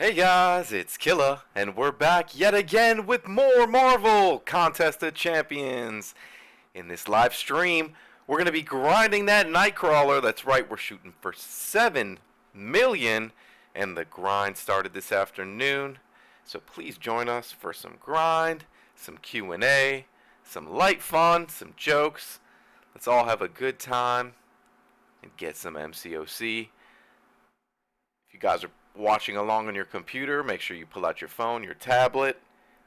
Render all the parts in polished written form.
Hey guys, it's Killa, and we're back yet again with more Marvel Contest of Champions. In this live stream, we're going to be grinding that Nightcrawler. That's right, we're shooting for 7 million, and the grind started this afternoon. So please join us for some grind, some Q&A, some light fun, some jokes. Let's all have a good time and get some MCOC. If you guys are watching along on your computer, make sure you pull out your phone, your tablet,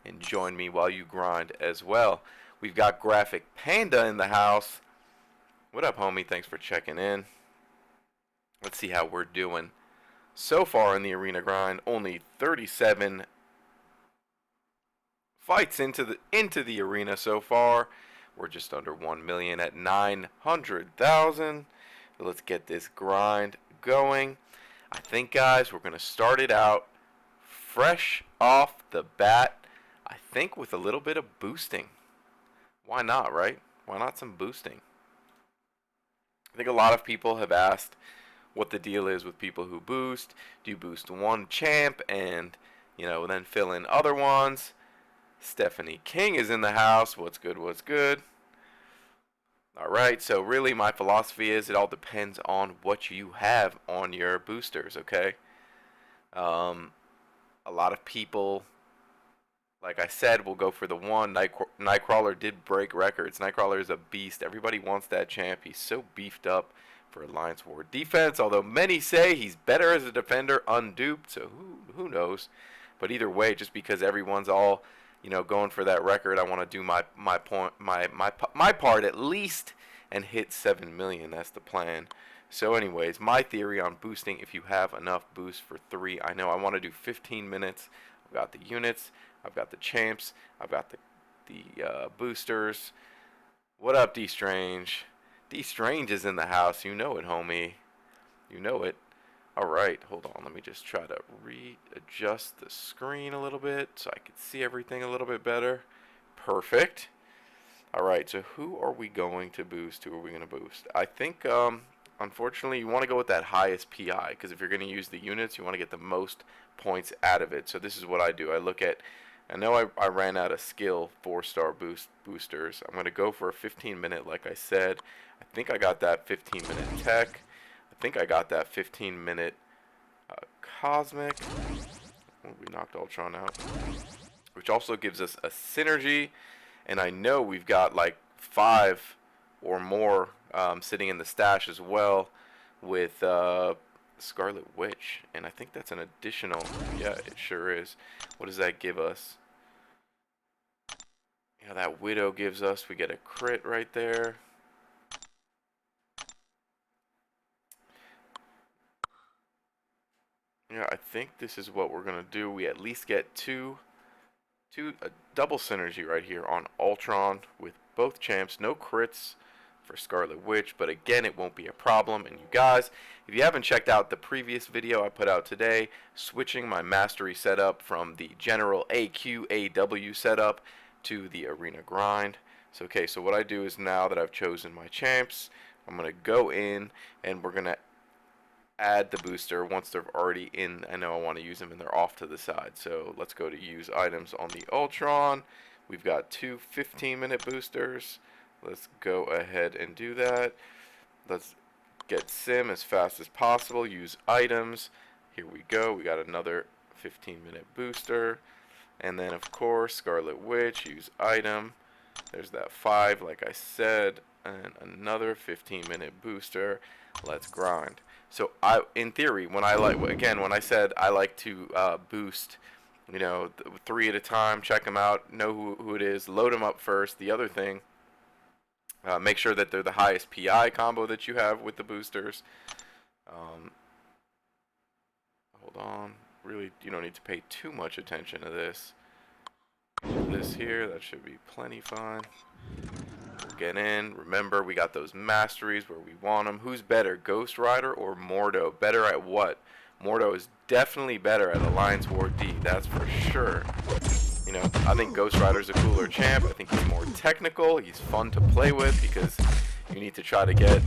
and join me while you grind as well. We've got Graphic Panda in the house. What up, homie? Thanks for checking in. Let's see how we're doing so far in the arena grind. Only 37 fights into the arena so far. We're just under 1 million at 900,000. Let's get this grind going. I think, guys, we're going to start it out fresh off the bat. I think with a little bit of boosting. Why not, right? Why not some boosting? I think a lot of people have asked what the deal is with people who boost. Do you boost one champ and, then fill in other ones? Stephanie King is in the house. What's good, what's good? Alright, so really my philosophy is it all depends on what you have on your boosters, okay? A lot of people, like I said, will go for the one. Nightcrawler did break records. Nightcrawler is a beast. Everybody wants that champ. He's so beefed up for Alliance War defense, although many say he's better as a defender, unduped, so who knows? But either way, just because everyone's all going for that record, I want to do my part at least and hit 7 million. That's the plan. So anyways, my theory on boosting, if you have enough boost for 3, I know I want to do 15 minutes. I've got the units, I've got the champs, I've got the boosters. What up, D Strange? D Strange is in the house. You know it, homie. You know it. Alright, hold on, let me just try to readjust the screen a little bit so I can see everything a little bit better. Perfect. Alright, so who are we going to boost? Who are we going to boost? I think, unfortunately, you want to go with that highest PI, because if you're going to use the units, you want to get the most points out of it. So this is what I do. I know I ran out of skill 4-star boosters. I'm going to go for a 15-minute, like I said. I think I got that 15-minute tech. I think I got that 15-minute Cosmic. We knocked Ultron out. Which also gives us a synergy. And I know we've got like 5 or more sitting in the stash as well with Scarlet Witch. And I think that's an additional. Yeah, it sure is. What does that give us? That Widow gives us. We get a crit right there. Yeah, I think this is what we're going to do. We at least get a double synergy right here on Ultron with both champs. No crits for Scarlet Witch, but again, it won't be a problem. And you guys, if you haven't checked out the previous video I put out today, switching my mastery setup from the general AQAW setup to the arena grind. So what I do is, now that I've chosen my champs, I'm going to go in and we're going to add the booster once they're already in. I know I want to use them and they're off to the side. So let's go to use items on the Ultron. We've got 2 15-minute boosters. Let's go ahead and do that. Let's get sim as fast as possible. Use items. Here we go. We got another 15-minute booster. And then, of course, Scarlet Witch. Use item. There's that 5, like I said. And another 15-minute booster. Let's grind. So in theory, when I said I like to boost, 3 at a time, check them out, know who it is, load them up first. The other thing, make sure that they're the highest PI combo that you have with the boosters. Hold on, really, you don't need to pay too much attention to this. This here, that should be plenty fine. Get in. Remember, we got those masteries where we want them. Who's better, Ghost Rider or Mordo? Better at what? Mordo is definitely better at Alliance War D, that's for sure. I think Ghost Rider's a cooler champ. I think he's more technical. He's fun to play with because you need to try to get,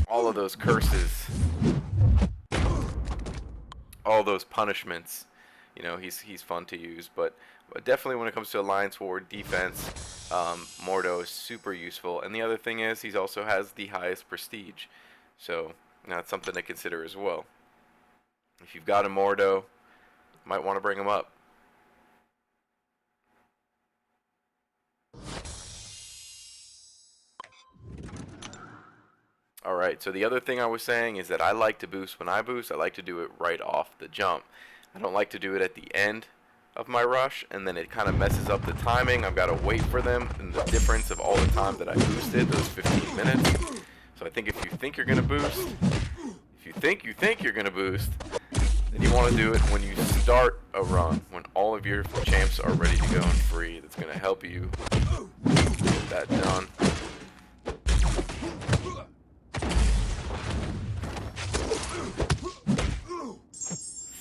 all of those curses all those punishments, he's fun to use. But definitely when it comes to Alliance War defense, Mordo is super useful. And the other thing is he also has the highest prestige, so that's something to consider as well. If you've got a Mordo, might want to bring him up. Alright, so the other thing I was saying is that I like to boost. When I boost, I like to do it right off the jump. I don't like to do it at the end of my rush, and then it kind of messes up the timing. I've got to wait for them, and the difference of all the time that I boosted, those 15 minutes. So I think if you think you're going to boost, if you think you're going to boost, then you want to do it when you start a run, when all of your champs are ready to go and free. That's going to help you get that done.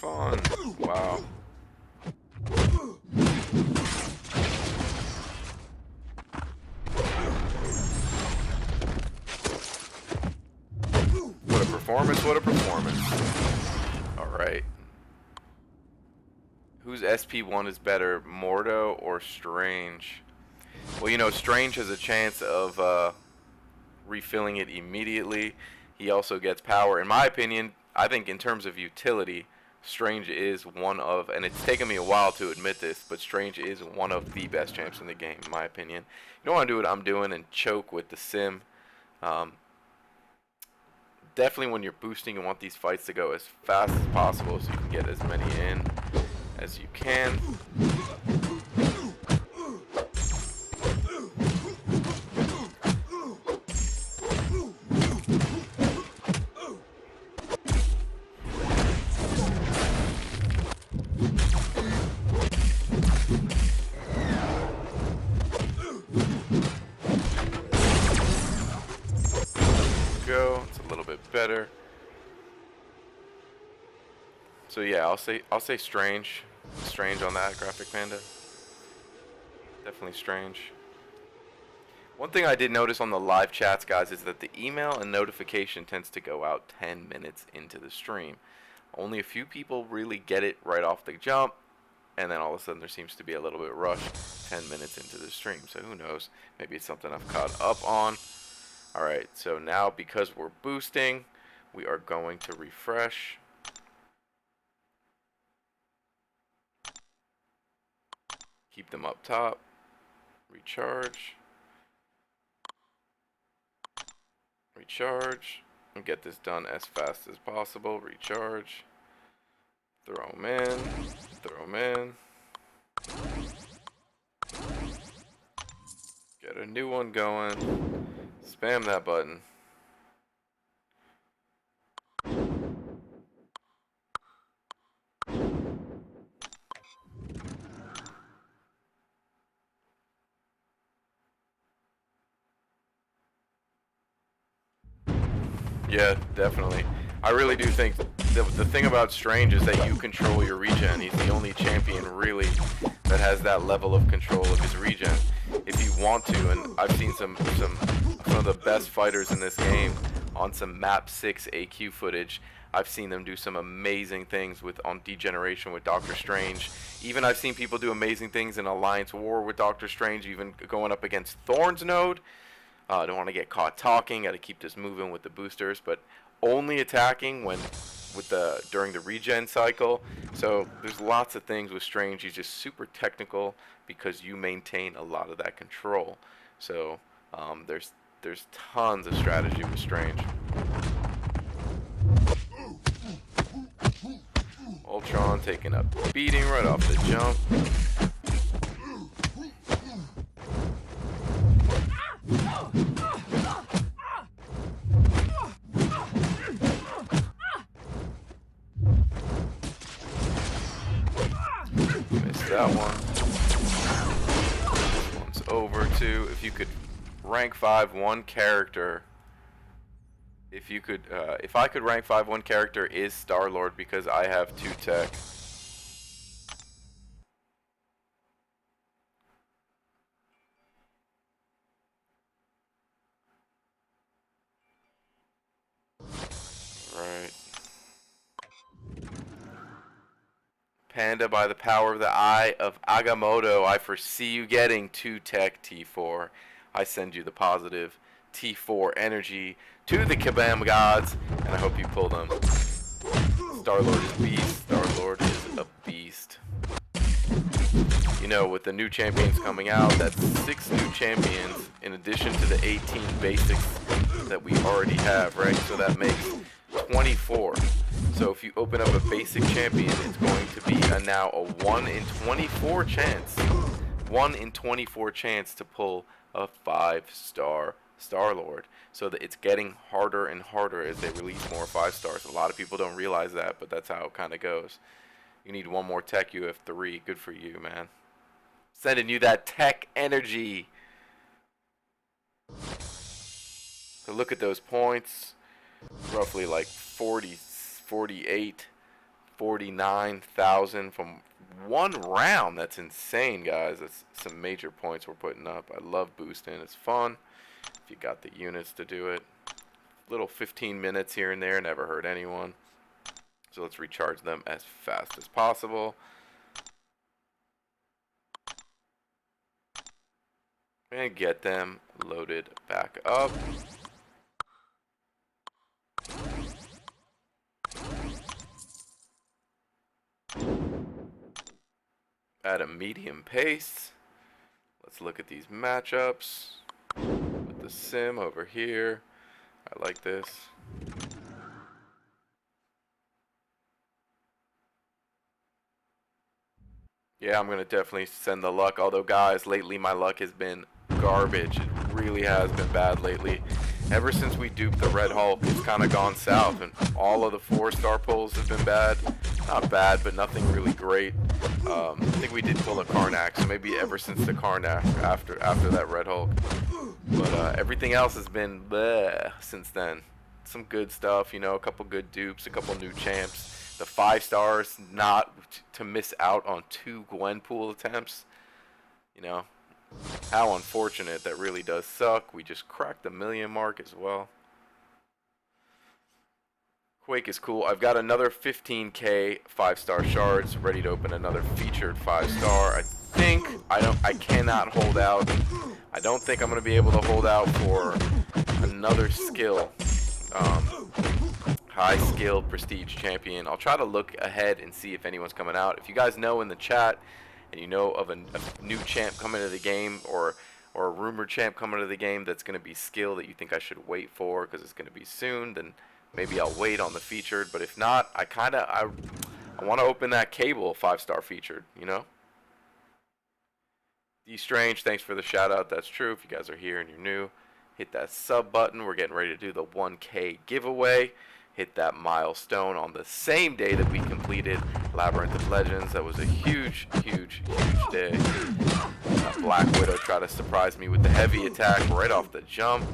Fun. Wow. What a performance, what a performance. Alright. Whose SP1 is better, Mordo or Strange? Well, Strange has a chance of refilling it immediately. He also gets power. In my opinion, I think in terms of utility, Strange is one of, and it's taken me a while to admit this, but Strange is one of the best champs in the game, in my opinion. You don't want to do what I'm doing and choke with the sim. Definitely when you're boosting, you want these fights to go as fast as possible so you can get as many in as you can. It's a little bit better. So yeah, I'll say Strange on that Graphic Panda. Definitely Strange. One thing I did notice on the live chats, guys, is that the email and notification tends to go out 10 minutes into the stream. Only a few people really get it right off the jump, and then all of a sudden there seems to be a little bit rushed 10 minutes into the stream. So who knows? Maybe it's something I've caught up on. Alright, so now because we're boosting, we are going to refresh. Keep them up top. Recharge. Recharge. And get this done as fast as possible. Recharge. Throw them in. Throw them in. Get a new one going. Spam that button. Yeah, definitely. I really do think the thing about Strange is that you control your regen. He's the only champion really that has that level of control of his regen. If you want to, and I've seen some of the best fighters in this game on some map 6 AQ footage. I've seen them do some amazing things on Degeneration with Doctor Strange. Even I've seen people do amazing things in Alliance War with Doctor Strange, even going up against Thorn's node. Don't want to get caught talking. Got to keep this moving with the boosters, but only attacking during the regen cycle. So there's lots of things with Strange. He's just super technical because you maintain a lot of that control. So there's tons of strategy with Strange. Ultron taking a beating right off the jump. Missed that one. This one's over too. If you could rank 5 one character, if I could rank 5 one character is Star-Lord because I have 2 tech. Right. Panda, by the power of the eye of Agamotto, I foresee you getting 2 tech T4. I send you the positive T4 energy to the Kabam gods, and I hope you pull them. Star-Lord is beast. Star-Lord is a beast. You know, with the new champions coming out, that's 6 new champions in addition to the 18 basics that we already have, right? So that makes 24. So if you open up a basic champion, it's going to be now a 1 in 24 chance. 1 in 24 chance to pull a 5-star Star-Lord. So that it's getting harder and harder as they release more 5-stars. A lot of people don't realize that, but that's how it kind of goes. You need 1 more tech, you have 3. Good for you, man. Sending you that tech energy. So look at those points. Roughly like 40, 48, 49,000 from 1 round. That's insane, guys. That's some major points we're putting up. I love boosting. It's fun if you got the units to do it. Little 15 minutes here and there, never hurt anyone. So let's recharge them as fast as possible. And get them loaded back up. At a medium pace. Let's look at these matchups. Put the sim over here. I like this. Yeah, I'm going to definitely send the luck. Although, guys, lately my luck has been garbage. It really has been bad lately. Ever since we duped the Red Hulk, it's kind of gone south. And all of the 4-star pulls have been bad. Not bad, but nothing really great. I think we did pull a Karnak, so maybe ever since the Karnak after that Red Hulk. But everything else has been bleh since then. Some good stuff, you know, a couple good dupes, a couple new champs. The 5-stars, not to miss out on 2 Gwenpool attempts. You know, how unfortunate. That really does suck. We just cracked the 1 million mark as well. Quake is cool. I've got another 15k 5-star shards ready to open another featured 5-star. I cannot hold out. I don't think I'm going to be able to hold out for another skill. High skill prestige champion. I'll try to look ahead and see if anyone's coming out. If you guys know in the chat and you know of a new champ coming to the game, or a rumored champ coming to the game that's going to be skill that you think I should wait for because it's going to be soon, then maybe I'll wait on the featured. But if not, I want to open that cable 5-star featured, you know. D Strange, thanks for the shout out. That's true. If you guys are here and you're new, hit that sub button. We're getting ready to do the 1K giveaway. Hit that milestone on the same day that we completed Labyrinth of Legends. That was a huge, huge, huge day. Black Widow tried to surprise me with the heavy attack right off the jump.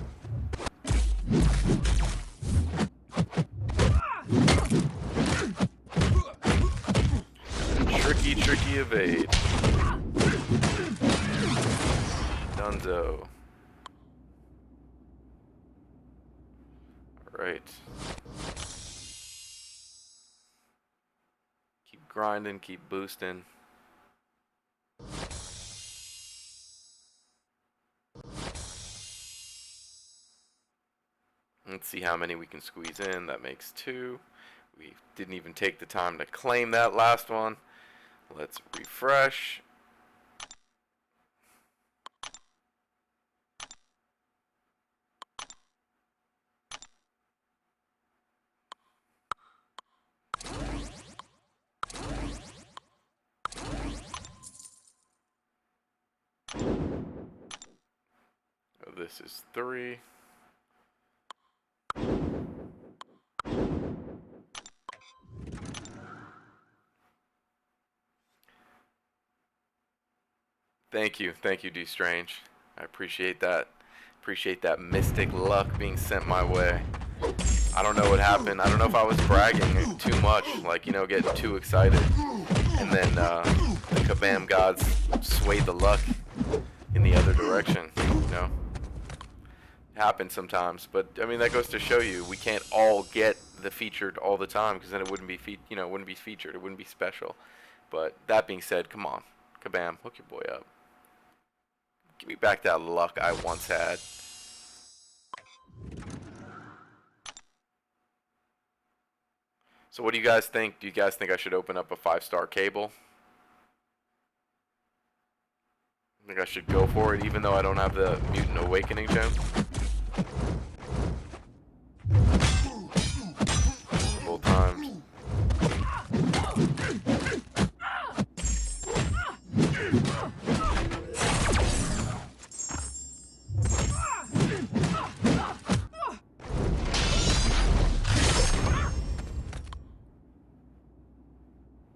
Tricky evade. Dunzo. Alright. Keep grinding, keep boosting. Let's see how many we can squeeze in. That makes 2. We didn't even take the time to claim that last one. Let's refresh. This is 3. Thank you, D Strange. I appreciate that. Appreciate that mystic luck being sent my way. I don't know what happened. I don't know if I was bragging too much, like, you know, getting too excited, and then the Kabam gods swayed the luck in the other direction. You know, it happens sometimes, but I mean that goes to show you we can't all get the featured all the time, because then it wouldn't be featured. It wouldn't be special. But that being said, come on, Kabam, hook your boy up. Give me back that luck I once had. So what do you guys think? Do you guys think I should open up a 5-star cable? I think I should go for it even though I don't have the Mutant Awakening gem. Multiple times.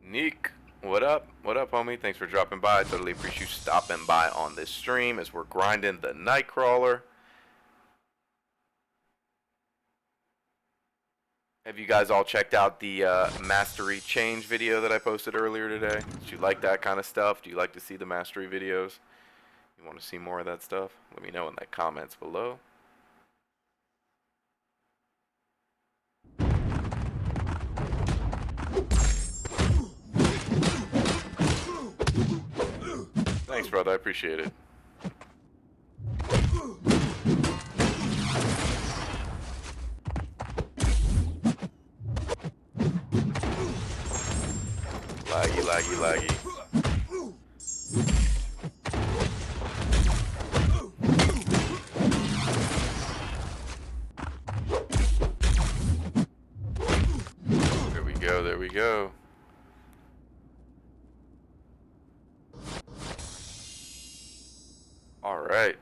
Neek, what up? What up, homie? Thanks for dropping by. I totally appreciate you stopping by on this stream as we're grinding the Nightcrawler. Have you guys all checked out the Mastery Change video that I posted earlier today? Do you like that kind of stuff? Do you like to see the Mastery videos? You want to see more of that stuff? Let me know in the comments below. Thanks, brother. I appreciate it. Laggy, laggy, laggy. There we go, there we go. All right.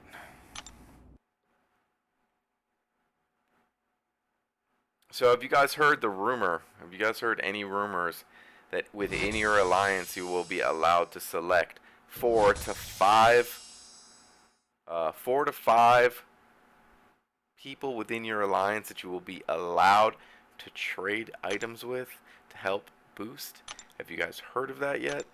So have you guys heard the rumor? Have you guys heard any rumors that within your alliance you will be allowed to select 4 to 5 people within your alliance that you will be allowed to trade items with to help boost? Have you guys heard of that yet?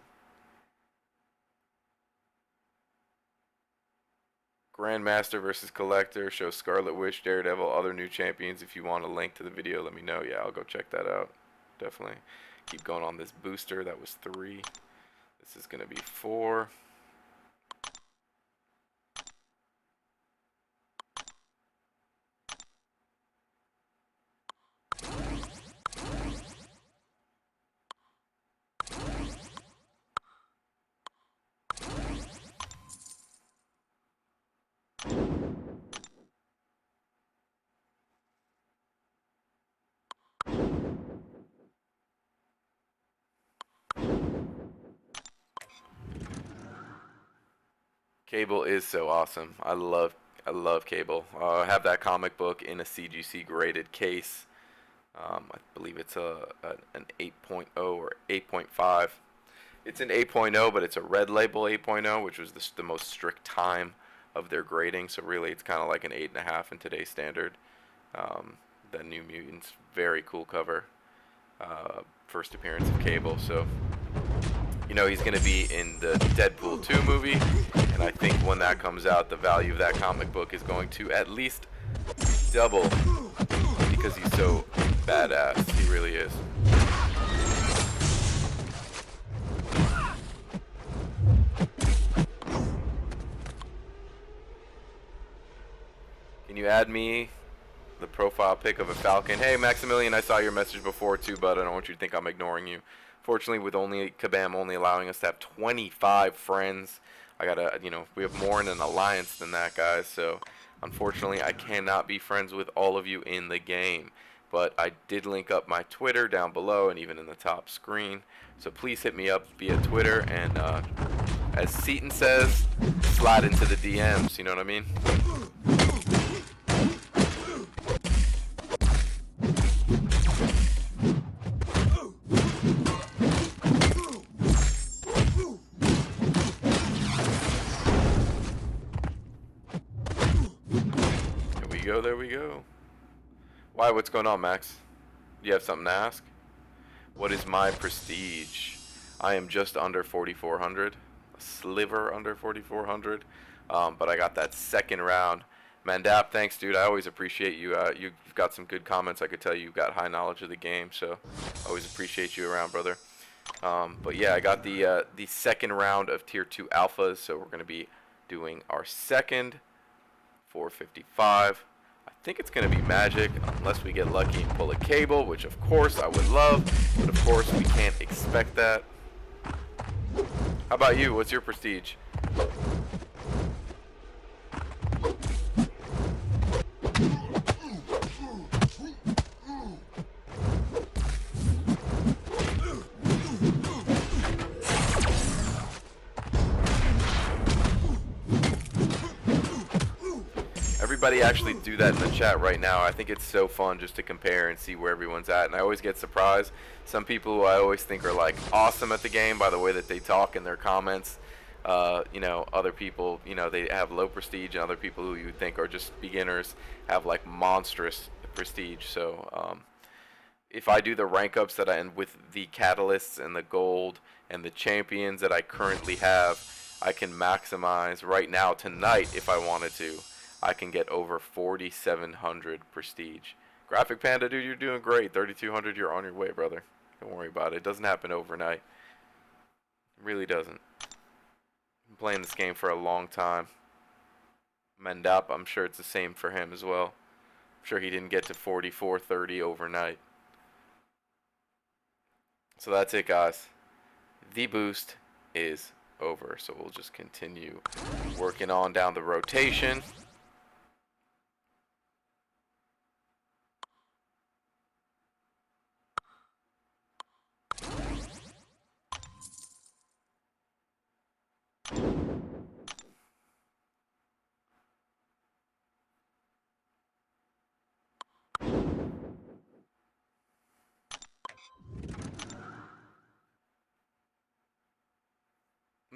Grandmaster versus Collector shows Scarlet Witch, Daredevil, other new champions. If you want a link to the video, let me know. Yeah, I'll go check that out. Definitely. Keep going on this booster. That was 3. This is going to be 4. Cable is so awesome. I love Cable. I have that comic book in a CGC graded case. I believe it's an 8.0 or 8.5. It's an 8.0, but it's a red label 8.0, which was the most strict time of their grading. So really, it's kind of like an 8.5 in today's standard. The New Mutants, very cool cover. First appearance of Cable. So you know he's going to be in the Deadpool 2 movie, and I think when that comes out, the value of that comic book is going to at least double because he's so badass. He really is. Can you add me the profile pic of a Falcon? Hey Maximilian, I saw your message before too, but I don't want you to think I'm ignoring you. Fortunately, with only Kabam only allowing us to have 25 friends, I gotta, we have more in an alliance than that, guys. So, unfortunately, I cannot be friends with all of you in the game. But I did link up my Twitter down below and even in the top screen. So please hit me up via Twitter and, as Seaton says, slide into the DMs. You know what I mean? There we go. Why, what's going on, Max? You have something to ask? What is my prestige? I am just under 4,400. A sliver under 4,400. But I got that second round. Mandap, thanks, dude. I always appreciate you. You've got some good comments. I could tell you've got high knowledge of the game, so I always appreciate you around, brother. But yeah, I got the second round of tier 2 alphas, so we're gonna be doing our second 455. I think it's gonna be magic, unless we get lucky and pull a cable, which of course I would love, but of course we can't expect that. How about you? What's your prestige? Everybody actually do that in the chat right now. I think it's so fun just to compare and see where everyone's at, and I always get surprised. Some people who I always think are like awesome at the game by the way that they talk in their comments. You know, other people, you know, they have low prestige, and other people who you think are just beginners have like monstrous prestige. So if I do the rank ups that I end with the catalysts and the gold and the champions that I currently have, I can maximize right now tonight if I wanted to. I can get over 4,700 prestige. Graphic Panda, dude, you're doing great. 3,200, you're on your way, brother. Don't worry about it. It doesn't happen overnight. It really doesn't. I'm playing this game for a long time. Mendap, I'm sure it's the same for him as well. I'm sure he didn't get to 4430 overnight. So that's it, guys. The boost is over. So we'll just continue working on down the rotation.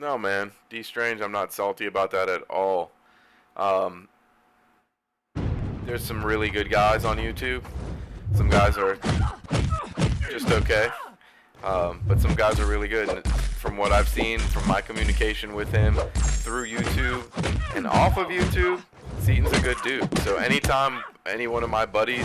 No, man. D Strange, I'm not salty about that at all. There's some really good guys on YouTube. Some guys are just okay. But some guys are really good. And from what I've seen, from my communication with him through YouTube and off of YouTube, Seaton's a good dude. So anytime any one of my buddies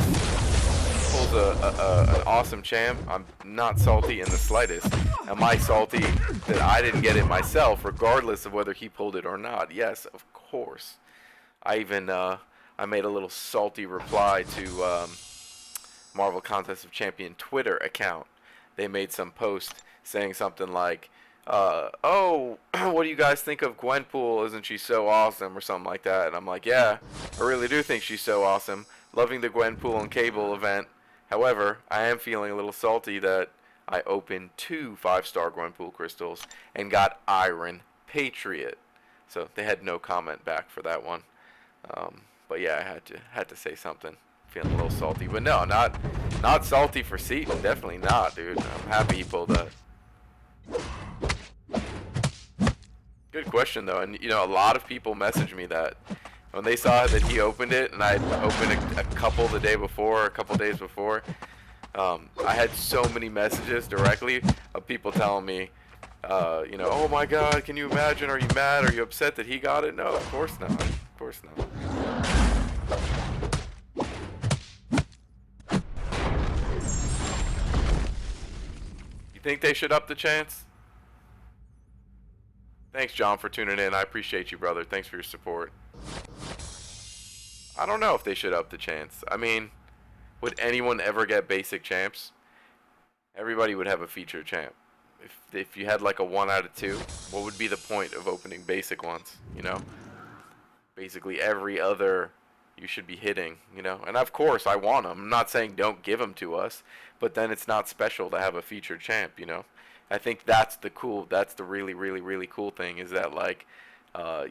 pulls an awesome champ, I'm not salty in the slightest. Am I salty that I didn't get it myself, regardless of whether he pulled it or not? Yes, of course. I even I made a little salty reply to Marvel Contest of Champion Twitter account. They made some post saying something like, oh, what do you guys think of Gwenpool? Isn't she so awesome? Or something like that. And I'm like, yeah, I really do think she's so awesome. Loving the Gwenpool and Cable event. However, I am feeling a little salty that I opened 2 5-star Gwenpool crystals and got Iron Patriot. So they had no comment back for that one. But yeah, I had to say something. Feeling a little salty, but no, not salty for Seaton. Definitely not, dude. I'm happy he pulled that. Good question though, and you know, a lot of people messaged me that when they saw that he opened it, and I opened a couple the day before, a couple days before. I had so many messages directly of people telling me, you know, oh my God, can you imagine? Are you mad? Are you upset that he got it? No, of course not. Of course not. Think they should up the chance? Thanks, John, for tuning in. I appreciate you, brother. Thanks for your support. I don't know if they should up the chance. I mean, would anyone ever get basic champs? Everybody would have a feature champ. If you had like a 1 out of 2, what would be the point of opening basic ones, you know? Basically every other you should be hitting, you know? And of course, I want them. I'm not saying don't give them to us, but then it's not special to have a featured champ, you know? I think that's the really, really, really cool thing is that, like,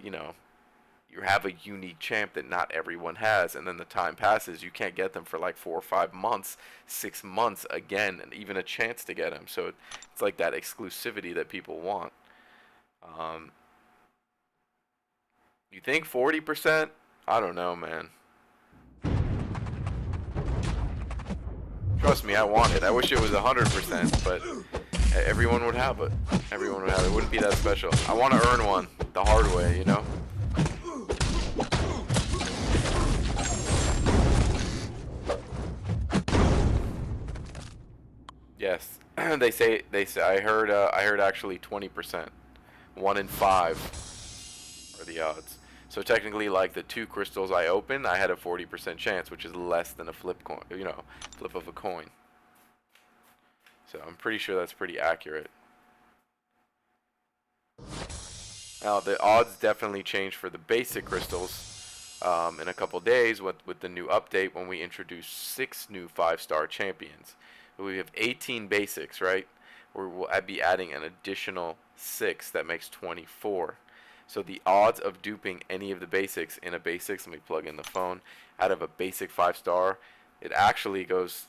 you know, you have a unique champ that not everyone has, and then the time passes, you can't get them for like 4 or 5 months, 6 months again, and even a chance to get them. So it's like that exclusivity that people want. You think 40%? I don't know, man. Trust me, I want it. I wish it was 100%, but everyone would have it. Everyone would have it. It wouldn't be that special. I want to earn one the hard way, you know? Yes, They say I heard actually 20%. 1 in 5 are the odds. So technically, like the 2 crystals I opened, I had a 40% chance, which is less than a flip coin, flip of a coin. So I'm pretty sure that's pretty accurate. Now the odds definitely change for the basic crystals in a couple days with the new update when we introduce 6 new 5-star champions. We have 18 basics, right? We'll be adding an additional 6. That makes 24. So the odds of duping any of the basics in a basics, let me plug in the phone, out of a basic 5-star, it actually goes,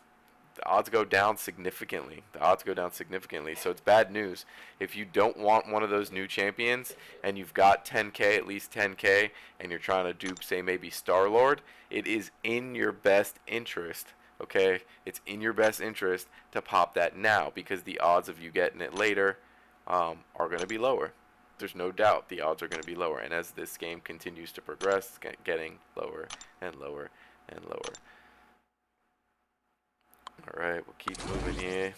the odds go down significantly. The odds go down significantly. So it's bad news. If you don't want one of those new champions and you've got 10K, at least 10K, and you're trying to dupe, say, maybe Star-Lord, it is in your best interest. Okay, it's in your best interest to pop that now, because the odds of you getting it later are going to be lower. There's no doubt the odds are going to be lower, and as this game continues to progress, it's getting lower and lower and lower. Alright, we'll keep moving here.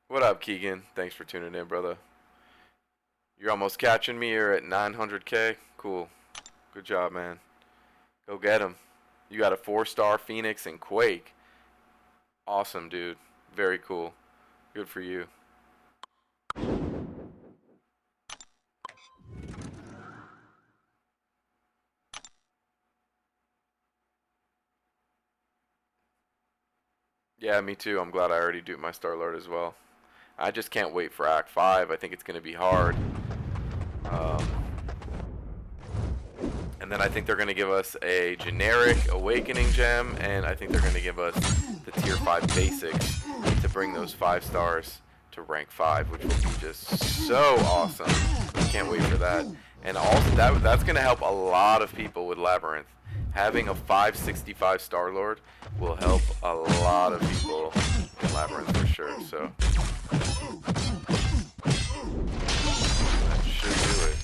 What up, Keegan? Thanks for tuning in, brother. You're almost catching me. You're at 900K. Cool. Good job, man. Go get him. You got a 4-star Phoenix and Quake. Awesome, dude. Very cool. Good for you. Yeah, me too. I'm glad I already duped my Star-Lord as well. I just can't wait for Act 5. I think it's going to be hard. And then I think they're going to give us a generic Awakening Gem, and I think they're going to give us the Tier 5 Basics to bring those 5 stars to rank 5, which will be just so awesome. Can't wait for that. And also, that's going to help a lot of people with Labyrinth. Having a 565 Star-Lord will help a lot of people in Labyrinth for sure, so that should do it.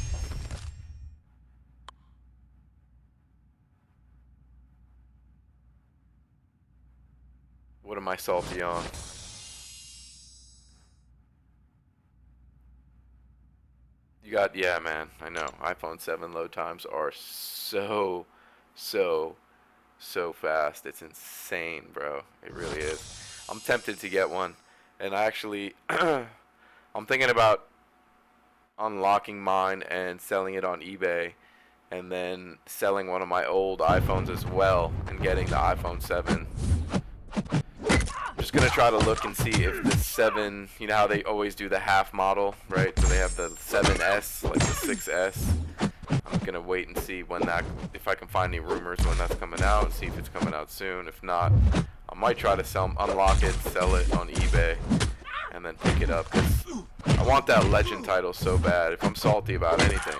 What am I salty on? You got, yeah, man, I know. iPhone 7 load times are so fast. It's insane, bro. It really is. I'm tempted to get one. And I actually, I'm thinking about unlocking mine and selling it on eBay, and then selling one of my old iPhones as well and getting the iPhone 7. I'm just gonna try to look and see if the 7, you know how they always do the half model, right? So they have the 7S, like the 6S. I'm gonna wait and see when that, if I can find any rumors when that's coming out, and see if it's coming out soon. If not, I might try to unlock it, sell it on eBay, and then pick it up. I want that legend title so bad. If I'm salty about anything,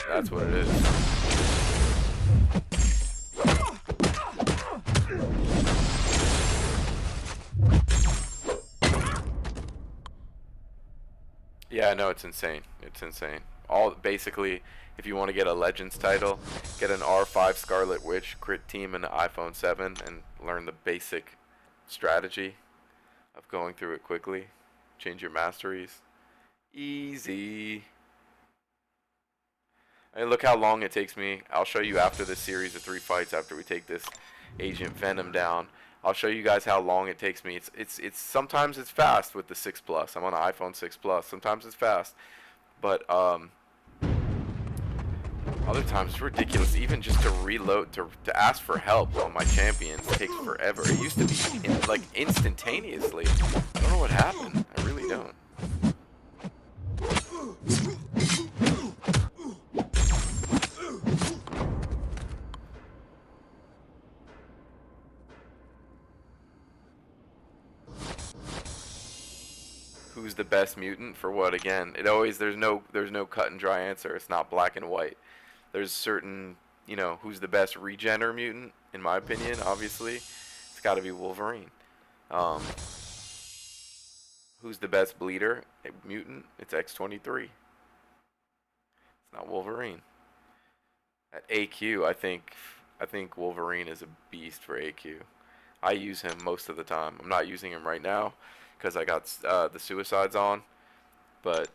that's what it is. Yeah, I know, it's insane. It's insane. Basically, if you want to get a Legends title, get an R5 Scarlet Witch crit team in the iPhone 7 and learn the basic strategy of going through it quickly. Change your masteries. Easy. And look how long it takes me. I'll show you after this series of 3 fights, after we take this Agent Venom down. I'll show you guys how long it takes me. It's sometimes it's fast with the 6 Plus. I'm on an iPhone 6 Plus. Sometimes it's fast, but other times it's ridiculous. Even just to reload, to ask for help on my champions takes forever. It used to be like instantaneously. I don't know what happened. I really don't. Who's the best mutant for what? Again, there's no cut and dry answer. It's not black and white. There's certain, who's the best regener mutant, in my opinion, obviously. It's got to be Wolverine. Who's the best bleeder mutant? It's X-23. Not Wolverine. At AQ, I think Wolverine is a beast for AQ. I use him most of the time. I'm not using him right now because I got the suicides on, but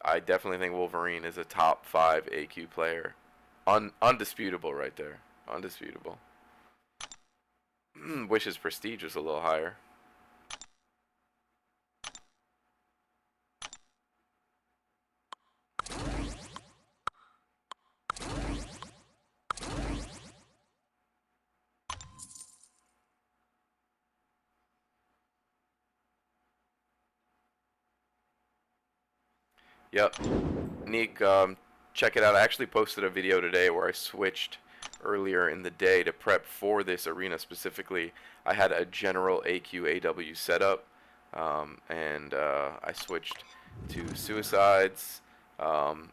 I definitely think Wolverine is a top 5 AQ player. Undisputable right there. Undisputable. Wish his prestige was a little higher. Yep. Neek, check it out. I actually posted a video today where I switched earlier in the day to prep for this arena specifically. I had a general AQ AW setup, and I switched to suicides. Um,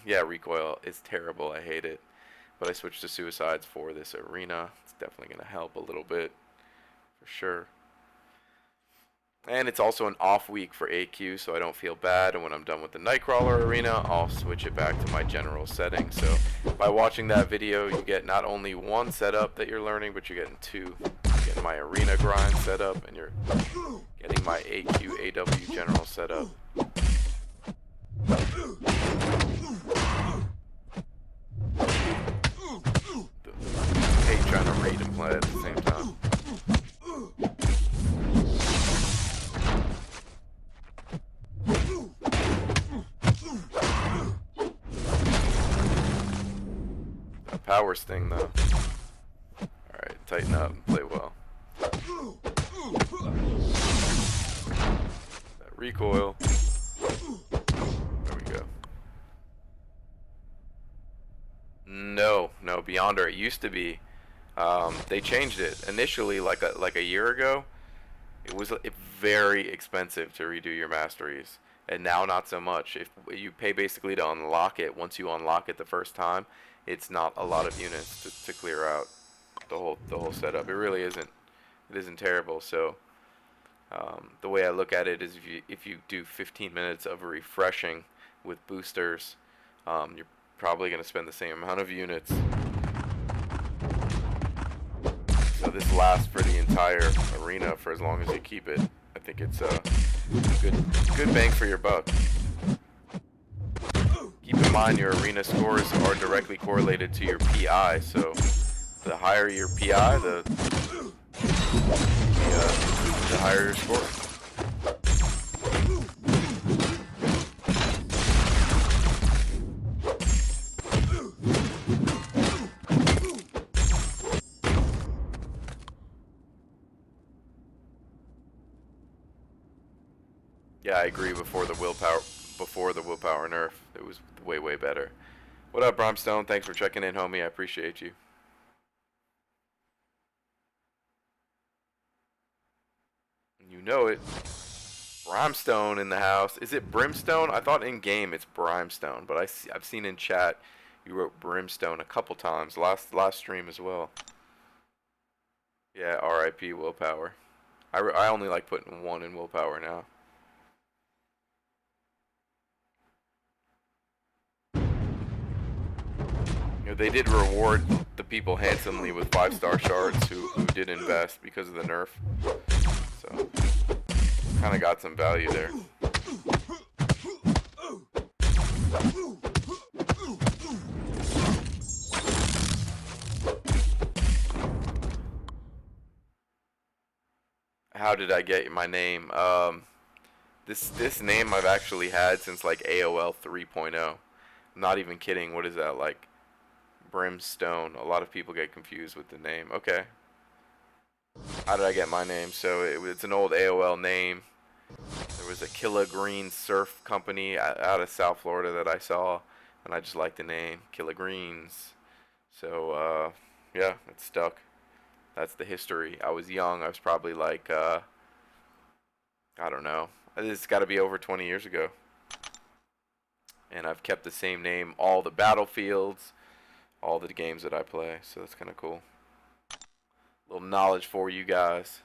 yeah, recoil is terrible. I hate it. But I switched to suicides for this arena. It's definitely going to help a little bit, for sure. And it's also an off week for AQ, so I don't feel bad. And when I'm done with the Nightcrawler Arena, I'll switch it back to my general setting. So by watching that video, you get not only one setup that you're learning, but you're getting two. You're getting my arena grind setup, and you're getting my AQ AW general setup. I hate trying to read and play at the same time. Power sting though. Alright, tighten up and play well. That recoil. There we go. No, Beyonder. It used to be. They changed it initially, like a year ago. It was very expensive to redo your masteries, and now not so much. If you pay basically to unlock it, once you unlock it the first time, it's not a lot of units to clear out the whole setup. It really isn't. It isn't terrible. So the way I look at it is, if you do 15 minutes of refreshing with boosters, you're probably going to spend the same amount of units. So this lasts for the entire arena for as long as you keep it. I think it's a good bang for your buck. Keep in mind your arena scores are directly correlated to your PI, so the higher your PI, the higher your score. Yeah, I agree. Before the willpower nerf, it was way better. What up, Brimstone? Thanks for checking in, homie. I appreciate you. You know it. Brimstone in the house. Is it Brimstone? I thought in game it's Brimstone, but I've seen in chat you wrote Brimstone a couple times. Last stream as well. Yeah, R.I.P. willpower. I only like putting 1 in willpower now. You know, they did reward the people handsomely with 5-star shards who did invest because of the nerf. So, kind of got some value there. How did I get my name? This name I've actually had since like AOL 3.0. I'm not even kidding. What is that, like? Brimstone. A lot of people get confused with the name. Okay. How did I get my name? So it's an old AOL name. There was a KiLLaGrNs surf company out of South Florida that I saw, and I just liked the name, KiLLaGrNs. So yeah, it stuck. That's the history. I was young. I was probably like I don't know. It's got to be over 20 years ago. And I've kept the same name all the battlefields, all the games that I play, so that's kind of cool. Little knowledge for you guys.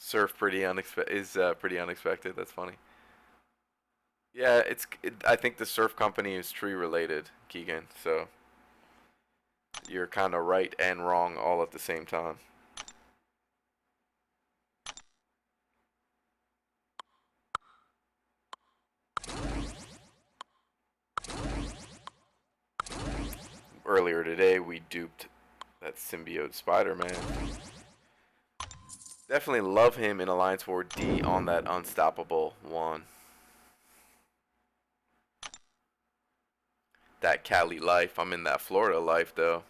Surf pretty unexpected. That's funny. Yeah, I think the surf company is tree related, Keegan. So you're kind of right and wrong all at the same time. Earlier today, we duped that symbiote Spider-Man. Definitely love him in Alliance War D on that unstoppable one. That Cali life. I'm in that Florida life, though.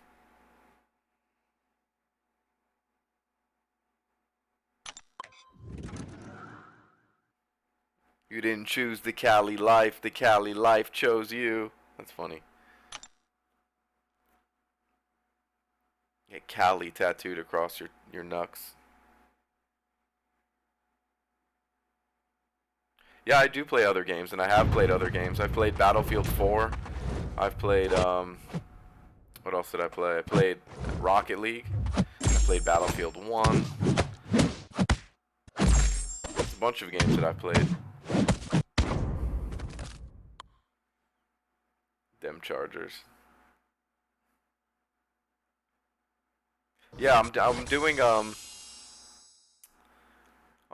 You didn't choose the Cali life. The Cali life chose you. That's funny. Get Cali tattooed across your knucks. Yeah, I do play other games, and I have played other games. I've played Battlefield 4. I've played, what else did I play? I played Rocket League. I played Battlefield 1. It's a bunch of games that I've played. Them Chargers. Yeah, I'm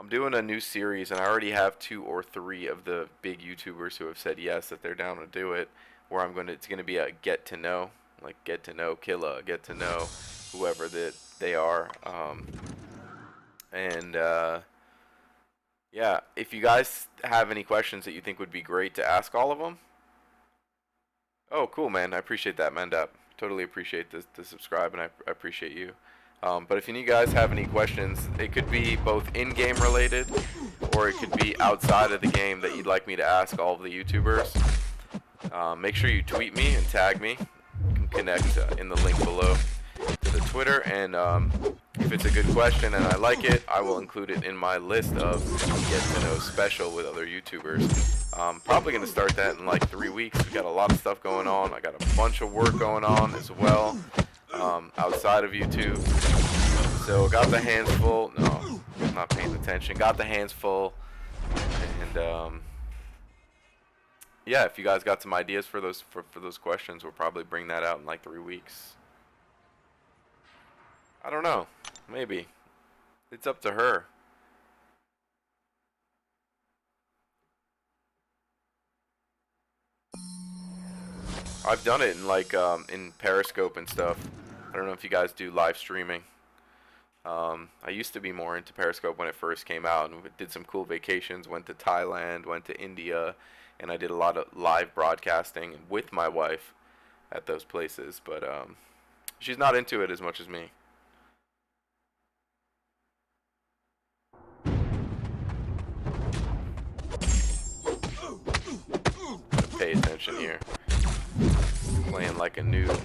doing a new series, and I already have 2 or 3 of the big YouTubers who have said yes that they're down to do it. Where it's gonna be a get to know, like get to know Killa, get to know whoever that they are, and yeah. If you guys have any questions that you think would be great to ask all of them, oh cool man, I appreciate that, Mandap. Totally appreciate the subscribe, and I appreciate you. But if you guys have any questions, it could be both in-game related, or it could be outside of the game that you'd like me to ask all of the YouTubers. Make sure you tweet me and tag me. You can connect in the link below to the Twitter, and if it's a good question and I like it, I will include it in my list of get to know special with other YouTubers. Probably going to start that in like 3 weeks. We got a lot of stuff going on. I got a bunch of work going on as well, outside of YouTube. So got the hands full. No, I'm not paying attention. Got the hands full, and yeah, if you guys got some ideas for those questions, we'll probably bring that out in like 3 weeks. I don't know. Maybe. It's up to her. I've done it in like in Periscope and stuff. I don't know if you guys do live streaming. I used to be more into Periscope when it first came out, and did some cool vacations. Went to Thailand, went to India, and I did a lot of live broadcasting with my wife at those places. But she's not into it as much as me. Pay attention here. Playing like a noob,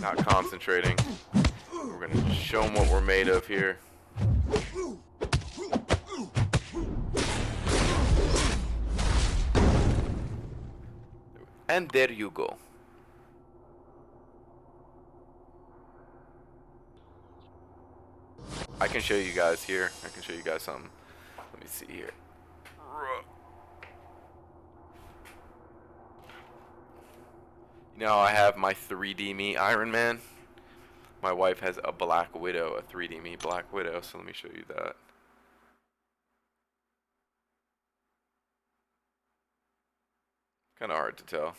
not concentrating. We're gonna just show them what we're made of here. And there you go. I can show you guys here. I can show you guys something. Let me see here. You know, I have my 3D me Iron Man. My wife has a Black Widow, a 3D me Black Widow, so let me show you that. Kind of hard to tell.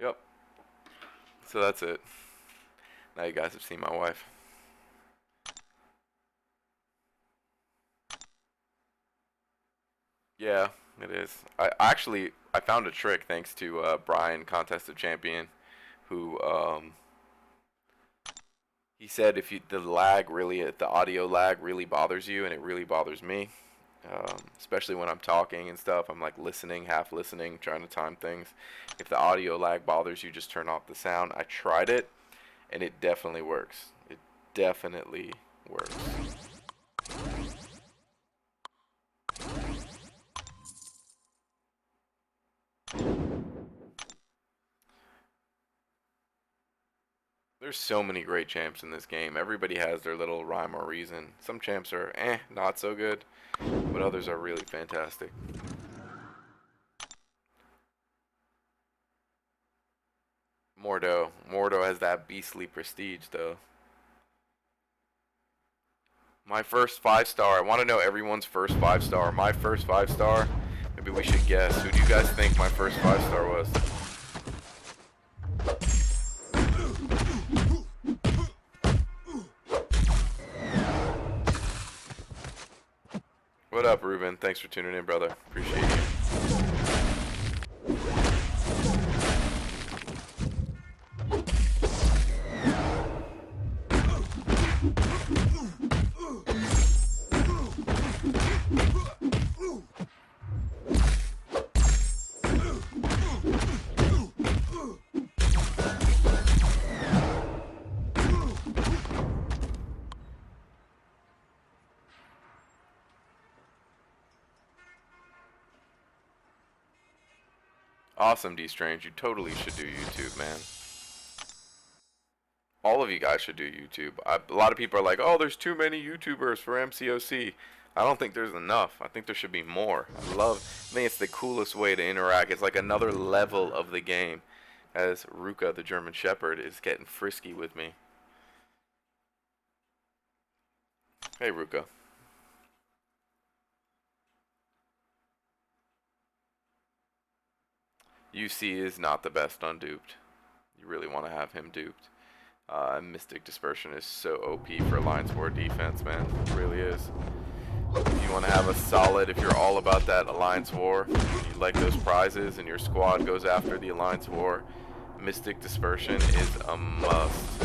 Yep. So that's it. Now you guys have seen my wife. Yeah, it is. I found a trick thanks to Brian, Contest of Champion, who he said if the audio lag really bothers you, and it really bothers me, especially when I'm talking and stuff. I'm like listening, half listening, trying to time things. If the audio lag bothers you, just turn off the sound. I tried it, and it definitely works. It definitely works. There's so many great champs in this game. Everybody has their little rhyme or reason. Some champs are not so good, but others are really fantastic. Mordo has that beastly prestige, though. My first 5-star. I want to know everyone's first 5-star. My first 5-star. Maybe we should guess. Who do you guys think my first 5-star was? What up, Ruben? Thanks for tuning in, brother. Appreciate you. Awesome, D Strange. You totally should do YouTube, man. All of you guys should do YouTube. A lot of people are like, oh, there's too many YouTubers for MCOC. I don't think there's enough. I think there should be more. I think it's the coolest way to interact. It's like another level of the game. As Ruka, the German Shepherd, is getting frisky with me. Hey, Ruka. UC is not the best on duped. You really want to have him duped. Mystic Dispersion is so OP for Alliance War defense, man. It really is. If you want to have a solid, if you're all about that Alliance War, you like those prizes and your squad goes after the Alliance War, Mystic Dispersion is a must.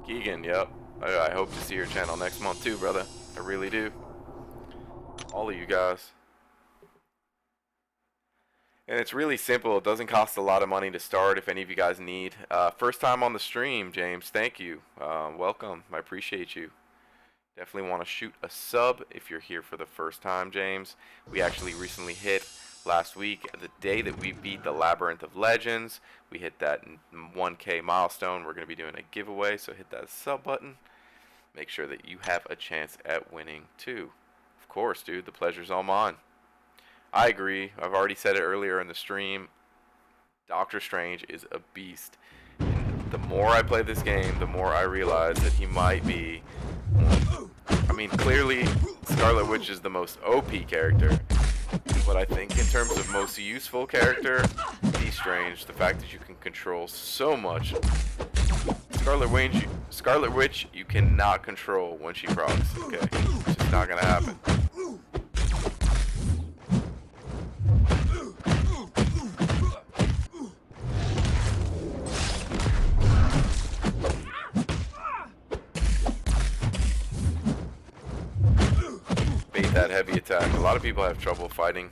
Keegan, yep. I hope to see your channel next month too, brother. I really do. All of you guys. And it's really simple. It doesn't cost a lot of money to start if any of you guys need. First time on the stream, James. Thank you. Welcome. I appreciate you. Definitely want to shoot a sub if you're here for the first time, James. We actually recently hit last week, the day that we beat the Labyrinth of Legends. We hit that 1K milestone. We're going to be doing a giveaway, so hit that sub button. Make sure that you have a chance at winning too. Of course, dude, the pleasure's all mine. I agree. I've already said it earlier in the stream. Doctor Strange is a beast. And the more I play this game, the more I realize that he might be... I mean, clearly, Scarlet Witch is the most OP character. But I think in terms of most useful character, he's Strange. The fact that you can control so much. Scarlet Witch, you cannot control when she procs. Okay, it's just not gonna happen. Bait that heavy attack. A lot of people have trouble fighting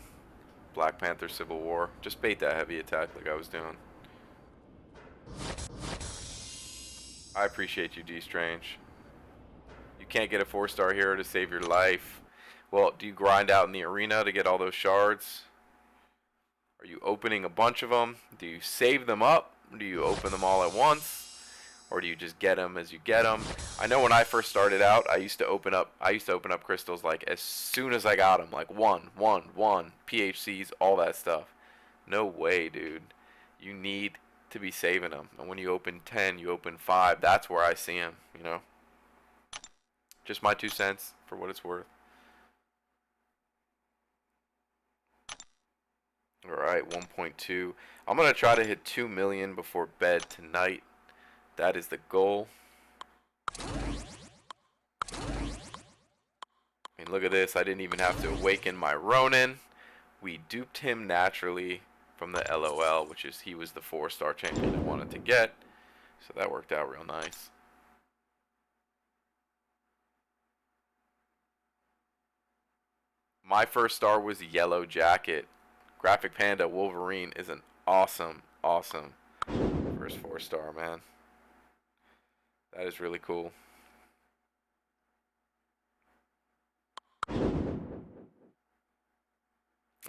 Black Panther Civil War. Just bait that heavy attack like I was doing. I appreciate you, D Strange. You can't get a 4-star hero to save your life. Well, do you grind out in the arena to get all those shards? Are you opening a bunch of them? Do you save them up? Do you open them all at once? Or do you just get them as you get them? I know when I first started out, I used to open up crystals like as soon as I got them, like one, PHCs, all that stuff. No way, dude. You need to be saving them. And when you open 10, you open 5, that's where I see them, you know? Just my 2 cents for what it's worth. Alright, 1.2. I'm going to try to hit 2 million before bed tonight. That is the goal. I mean, look at this. I didn't even have to awaken my Ronin. We duped him naturally from the LOL, which is he was the 4-star champion I wanted to get. So that worked out real nice. My first star was Yellow Jacket. Graphic Panda Wolverine is an awesome first 4-star, man. That is really cool. –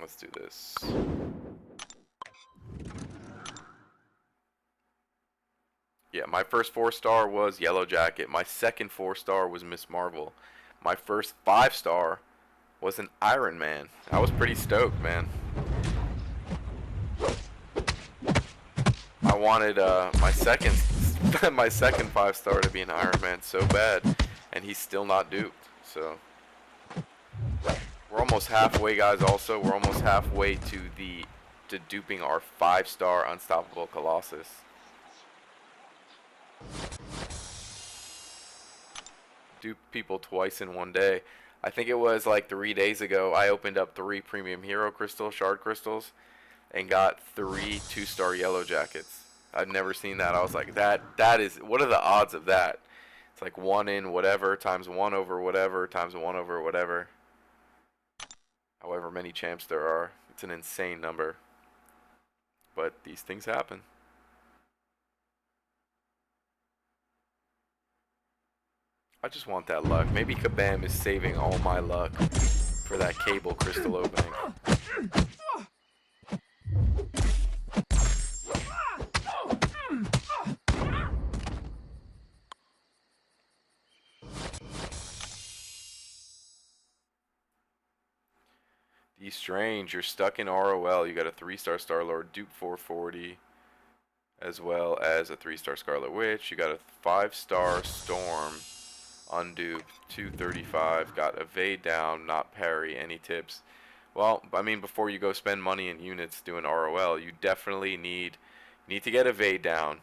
Let's do this. Yeah, my first 4-star was Yellow Jacket. My second 4-star was Miss Marvel. My first 5-star was an Iron Man. I was pretty stoked, man. I wanted my second my second 5-star to be an Iron Man so bad, and he's still not duped. So we're almost halfway, guys. Also, we're almost halfway to duping our 5-star Unstoppable Colossus. Dupe people twice in one day. I think it was like 3 days ago. I opened up 3 premium hero shard crystals, and got 3 2-star Yellow Jackets. I've never seen that. I was like, that is, what are the odds of that? It's like 1 in whatever times 1 over whatever times 1 over whatever. However many champs there are. It's an insane number. But these things happen. I just want that luck. Maybe Kabam is saving all my luck for that cable crystal opening. D Strange, you're stuck in ROL. You got a 3-star Star-Lord, Dupe 440, as well as a 3-star Scarlet Witch. You got a 5-star Storm, undupe, 235. Got evade down, not parry. Any tips? Well, I mean, before you go spend money in units doing ROL, you definitely need to get evade down.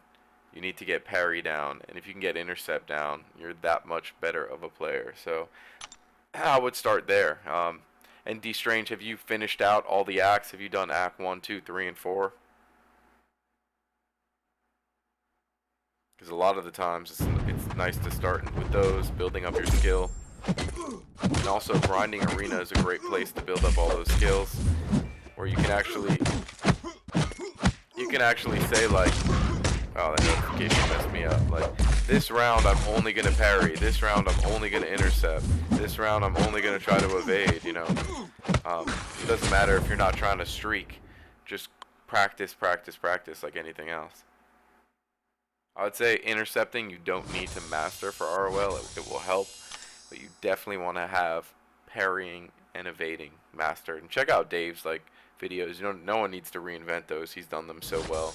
You need to get parry down, and if you can get intercept down, you're that much better of a player. So I would start there. And D Strange, have you finished out all the acts? Have you done act 1, 2, 3, and 4? Because a lot of the times it's nice to start with those, building up your skill. And also grinding arena is a great place to build up all those skills, where you can actually say like, oh, that notification messed me up. Like, this round I'm only gonna parry. This round I'm only gonna intercept. This round I'm only gonna try to evade. You know, it doesn't matter if you're not trying to streak. Just practice, practice, practice like anything else. I would say intercepting you don't need to master for ROL. It will help, but you definitely want to have parrying and evading mastered. And check out Dave's like videos. You know, no one needs to reinvent those. He's done them so well.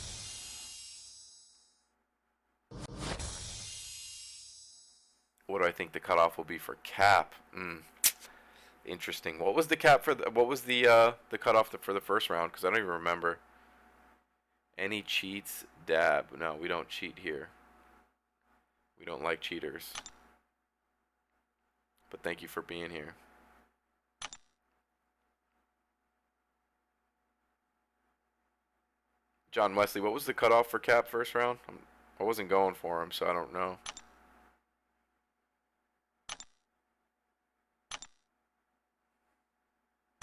What do I think the cutoff will be for cap? Interesting. What was the cap for what was the cutoff for the first round? Because I don't even remember. Any cheats? Dab. No, we don't cheat here. We don't like cheaters. But thank you for being here. John Wesley, what was the cutoff for cap first round? I wasn't going for him, so I don't know.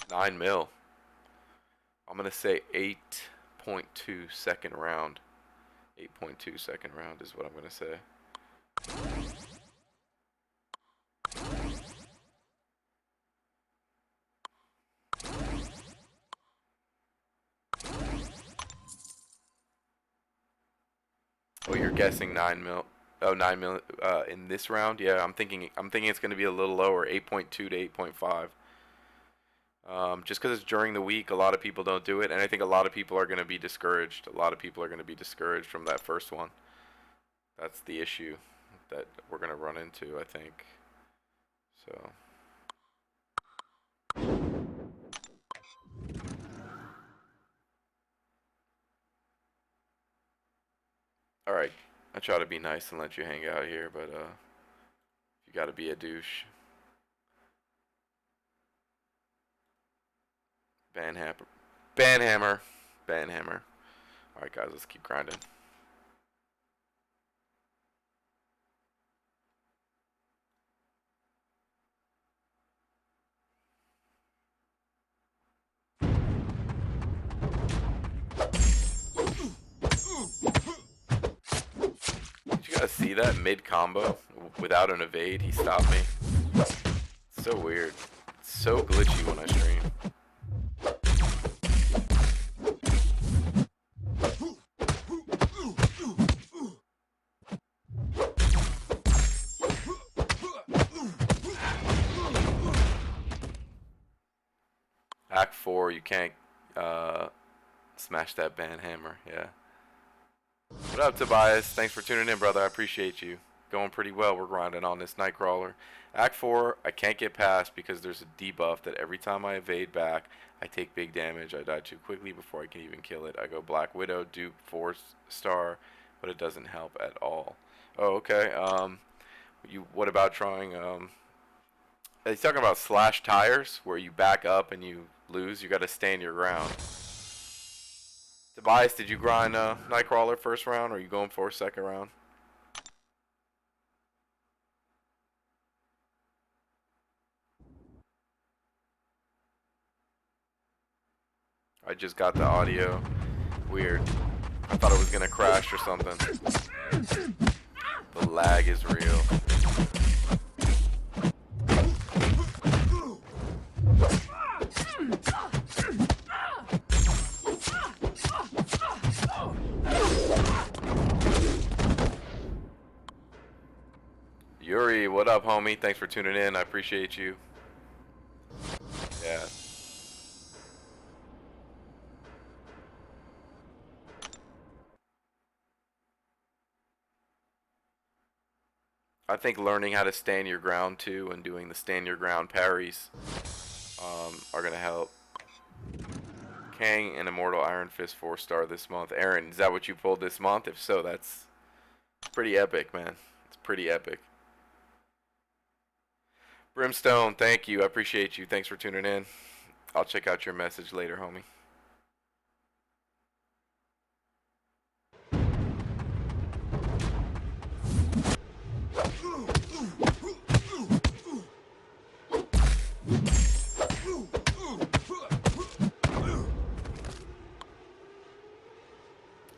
$9 mil. I'm gonna say 8.2 second round. 8.2 second round is what I'm gonna say. Oh, you're guessing 9 mil. Oh, 9 mil in this round. Yeah, I'm thinking it's gonna be a little lower, 8.2 to 8.5. Just because it's during the week, a lot of people don't do it, and I think a lot of people are going to be discouraged. A lot of people are going to be discouraged from that first one. That's the issue that we're going to run into, I think. So. Alright, I try to be nice and let you hang out here, but you got to be a douche. Banhammer. Banhammer. Banhammer. Alright, guys, let's keep grinding. Did you guys see that mid combo? Without an evade, he stopped me. It's so weird. It's so glitchy when I stream. 4, you can't smash that band hammer. Yeah. What up, Tobias? Thanks for tuning in, brother. I appreciate you. Going pretty well. We're grinding on this Nightcrawler. Act 4, I can't get past because there's a debuff that every time I evade back, I take big damage. I die too quickly before I can even kill it. I go Black Widow, dupe, 4-star, but it doesn't help at all. Oh, okay. What about trying, he's talking about slash tires, where you back up and you lose. You got to stand your ground. Tobias, did you grind Nightcrawler first round, or are you going for a second round? I just got the audio. Weird. I thought it was gonna crash or something. The lag is real. Yuri, what up, homie? Thanks for tuning in. I appreciate you. Yeah. I think learning how to stand your ground too and doing the stand your ground parries are going to help. Kang and Immortal Iron Fist 4-star this month. Aaron, is that what you pulled this month? If so, that's pretty epic, man. It's pretty epic. Brimstone, thank you. I appreciate you. Thanks for tuning in. I'll check out your message later, homie.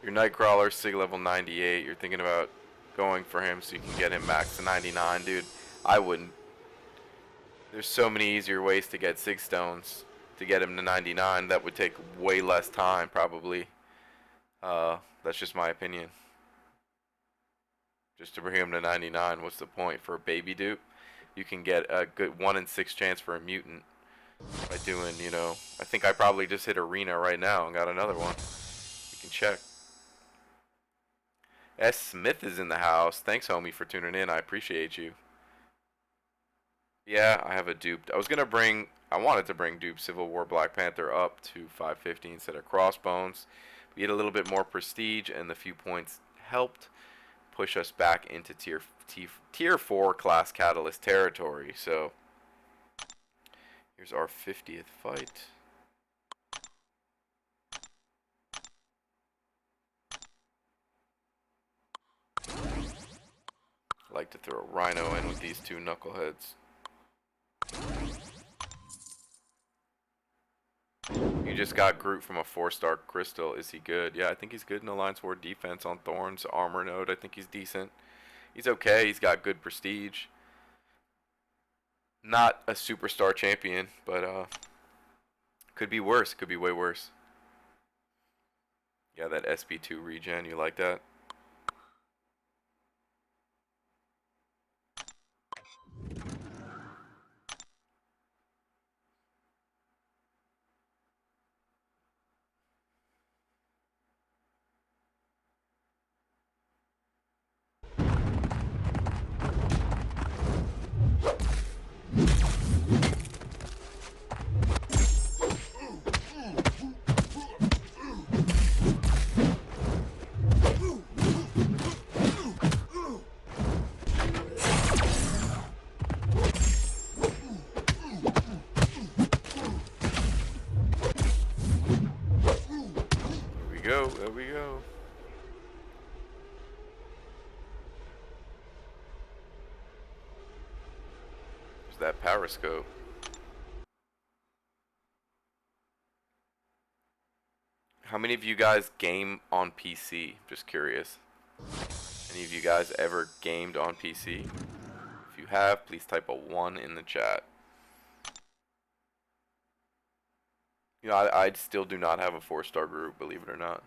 Your Nightcrawler, Sig level 98. You're thinking about going for him so you can get him max to 99. Dude, I wouldn't. There's so many easier ways to get Sig stones to get him to 99. That would take way less time, probably. That's just my opinion. Just to bring him to 99, what's the point? For a baby dupe, you can get a good 1 in 6 chance for a mutant by doing, you know, I think I probably just hit Arena right now and got another one. You can check. S. Smith is in the house. Thanks, homie, for tuning in. I appreciate you. Yeah, I have a dupe. I wanted to bring dupe Civil War Black Panther up to 550 instead of Crossbones. We get a little bit more prestige, and the few points helped push us back into tier 4 class Catalyst territory. So here's our 50th fight. I like to throw a Rhino in with these two knuckleheads. You just got Groot from a 4-star crystal. Is he good? Yeah, I think he's good in Alliance War defense on Thorns. Armor node, I think he's decent. He's okay. He's got good prestige. Not a superstar champion, but could be worse. Could be way worse. Yeah, that SP2 regen. You like that? There we go. There's that periscope. How many of you guys game on PC? Just curious. Any of you guys ever gamed on PC? If you have, please type a 1 in the chat. You know, I still do not have a 4-star group, believe it or not.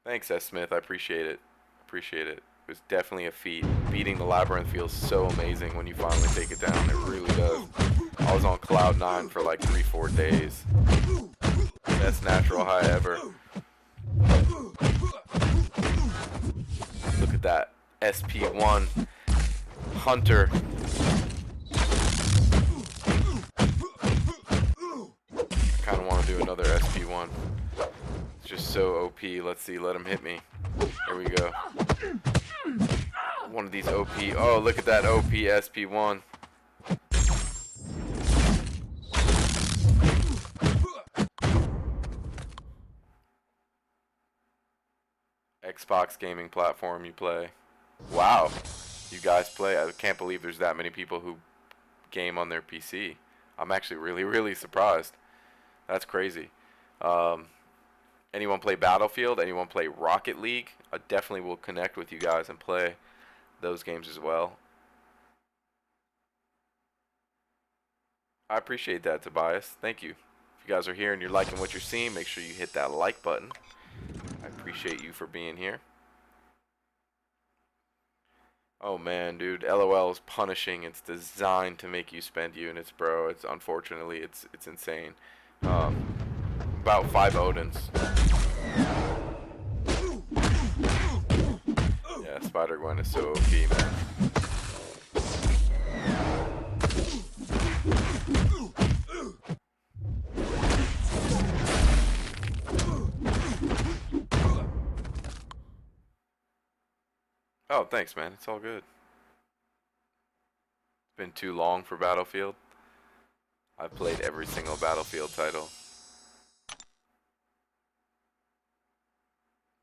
Thanks, S. Smith. I appreciate it. Appreciate it. It was definitely a feat. Beating the Labyrinth feels so amazing when you finally take it down. It really does. I was on cloud 9 for like 3-4 days. Best natural high ever. Look at that. SP1 Hunter. I kind of want to do another SP1. It's just so OP. Let's see. Let him hit me. There we go. One of these OP. Oh, look at that OP SP1. Xbox gaming platform you play. Wow. You guys play. I can't believe there's that many people who game on their PC. I'm actually really, really surprised. That's crazy. Anyone play Battlefield? Anyone play Rocket League? I definitely will connect with you guys and play those games as well. I appreciate that, Tobias. Thank you. If you guys are here and you're liking what you're seeing, make sure you hit that like button. I appreciate you for being here. Oh man, dude, LOL is punishing. It's designed to make you spend units, bro. It's unfortunately it's insane. About 5 Odins. Yeah, Spider-Gwen is so OP, man. Oh, thanks, man. It's all good. It's been too long for Battlefield. I've played every single Battlefield title.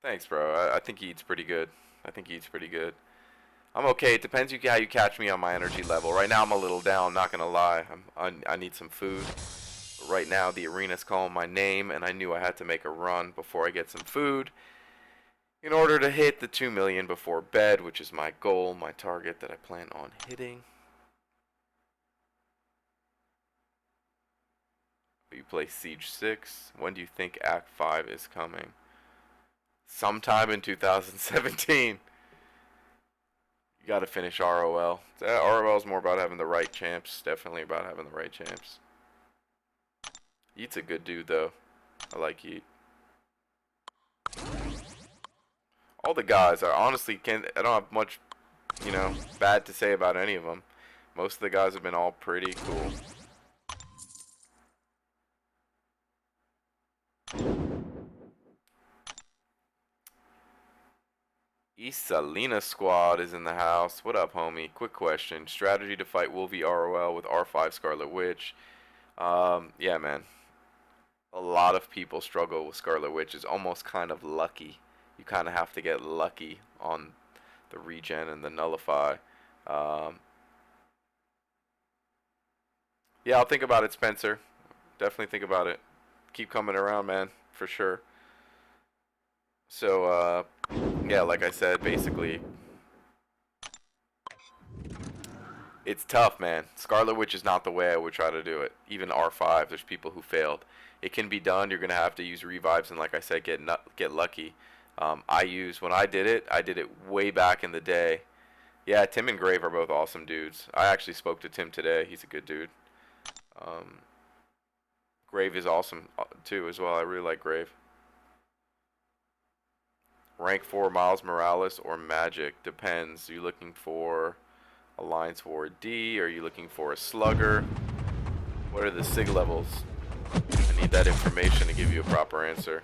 Thanks, bro. I think he eats pretty good. I think he eats pretty good. I'm okay. It depends how you catch me on my energy level. Right now, I'm a little down, not going to lie. I need some food. But right now, the arena's calling my name, and I knew I had to make a run before I get some food in order to hit the 2 million before bed, which is my goal, my target that I plan on hitting. You play Siege 6. When do you think Act 5 is coming? Sometime in 2017. You gotta finish ROL. ROL is more about having the right champs. Definitely about having the right champs. Yeet's a good dude, though. I like Yeet. All the guys are honestly I don't have much, bad to say about any of them. Most of the guys have been all pretty cool. East Salina squad is in the house. What up, homie? Quick question. Strategy to fight Wolvie ROL with R5 Scarlet Witch. Yeah, man. A lot of people struggle with Scarlet Witch. It's almost kind of lucky. You kind of have to get lucky on the regen and the nullify. Yeah, I'll think about it, Spencer. Definitely think about it. Keep coming around, man, for sure. So, yeah, like I said, basically, it's tough, man. Scarlet Witch is not the way I would try to do it. Even R5, there's people who failed. It can be done. You're going to have to use revives and, like I said, get lucky. When I did it way back in the day. Yeah, Tim and Grave are both awesome dudes. I actually spoke to Tim today. He's a good dude. Grave is awesome, too, as well. I really like Grave. Rank 4 Miles Morales or Magic. Depends. Are you looking for Alliance War D? Or are you looking for a Slugger? What are the SIG levels? I need that information to give you a proper answer.